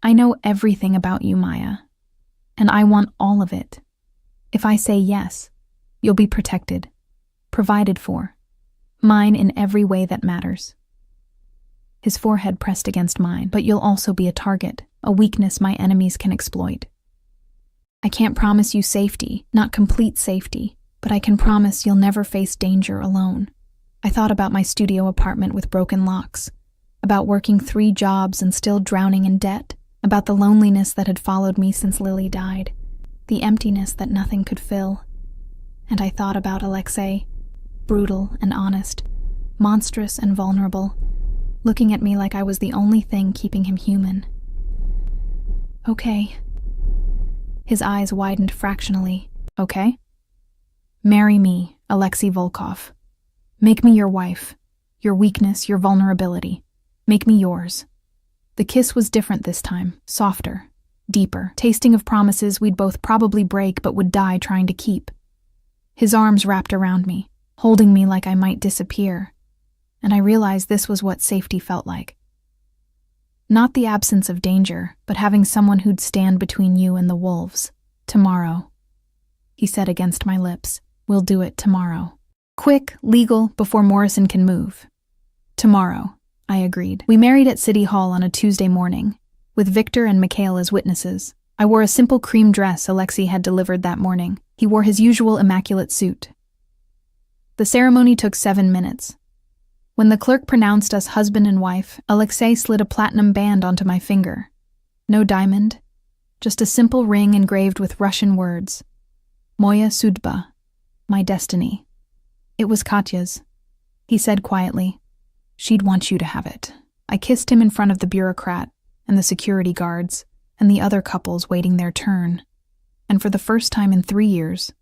I know everything about you, Maya, and I want all of it. If I say yes, you'll be protected, provided for, mine in every way that matters. His forehead pressed against mine. But you'll also be a target, a weakness my enemies can exploit. I can't promise you safety, not complete safety, but I can promise you'll never face danger alone. I thought about my studio apartment with broken locks, about working 3 jobs and still drowning in debt, about the loneliness that had followed me since Lily died, the emptiness that nothing could fill. And I thought about Alexei, brutal and honest, monstrous and vulnerable, looking at me like I was the only thing keeping him human. Okay. His eyes widened fractionally. Okay? Marry me, Alexei Volkov. Make me your wife, your weakness, your vulnerability. Make me yours. The kiss was different this time, softer, deeper, tasting of promises we'd both probably break but would die trying to keep. His arms wrapped around me, holding me like I might disappear, and I realized this was what safety felt like. Not the absence of danger, but having someone who'd stand between you and the wolves. Tomorrow, he said against my lips. We'll do it tomorrow. Quick, legal, before Morrison can move. Tomorrow, I agreed. We married at City Hall on a Tuesday morning, with Victor and Mikhail as witnesses. I wore a simple cream dress Alexei had delivered that morning. He wore his usual immaculate suit. The ceremony took 7 minutes. When the clerk pronounced us husband and wife, Alexei slid a platinum band onto my finger. No diamond, just a simple ring engraved with Russian words. Moya Sudba, my destiny. It was Katya's. He said quietly, she'd want you to have it. I kissed him in front of the bureaucrat and the security guards and the other couples waiting their turn. And for the first time in 3 years,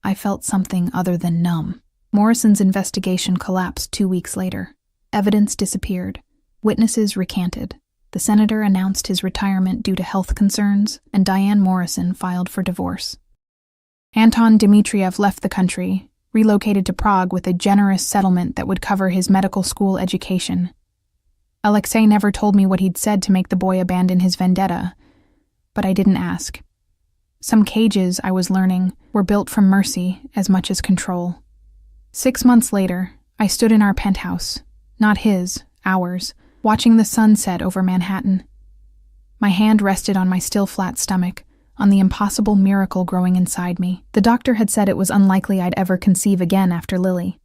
I felt something other than numb. Morrison's investigation collapsed 2 weeks later. Evidence disappeared. Witnesses recanted. The senator announced his retirement due to health concerns, and Diane Morrison filed for divorce. Anton Dmitriev left the country, relocated to Prague with a generous settlement that would cover his medical school education. Alexei never told me what he'd said to make the boy abandon his vendetta, but I didn't ask. Some cages, I was learning, were built from mercy as much as control. 6 months later, I stood in our penthouse, not his, ours, watching the sun set over Manhattan. My hand rested on my still flat stomach, on the impossible miracle growing inside me. The doctor had said it was unlikely I'd ever conceive again after Lily.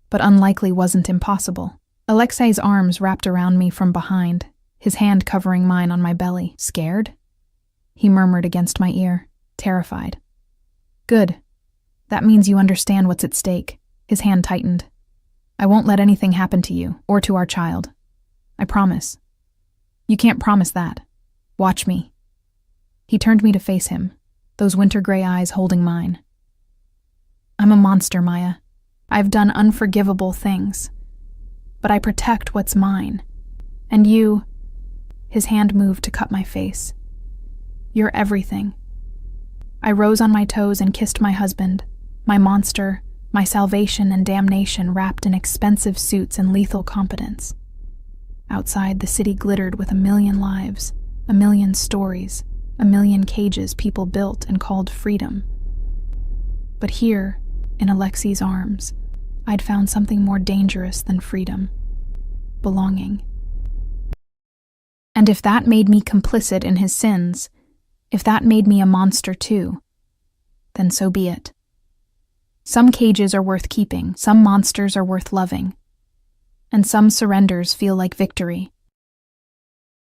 But unlikely wasn't impossible. Alexei's arms wrapped around me from behind, his hand covering mine on my belly. Scared? He murmured against my ear, terrified. Good. That means you understand what's at stake. His hand tightened. I won't let anything happen to you, or to our child. I promise. You can't promise that. Watch me. He turned me to face him, those winter gray eyes holding mine. I'm a monster, Maya. I've done unforgivable things. But I protect what's mine. And you... His hand moved to cut my face. You're everything. I rose on my toes and kissed my husband, my monster, my salvation and damnation wrapped in expensive suits and lethal competence. Outside, the city glittered with a million lives, a million stories, a million cages people built and called freedom. But here, in Alexei's arms, I'd found something more dangerous than freedom: belonging. And if that made me complicit in his sins, if that made me a monster too, then so be it. Some cages are worth keeping, some monsters are worth loving, and some surrenders feel like victory.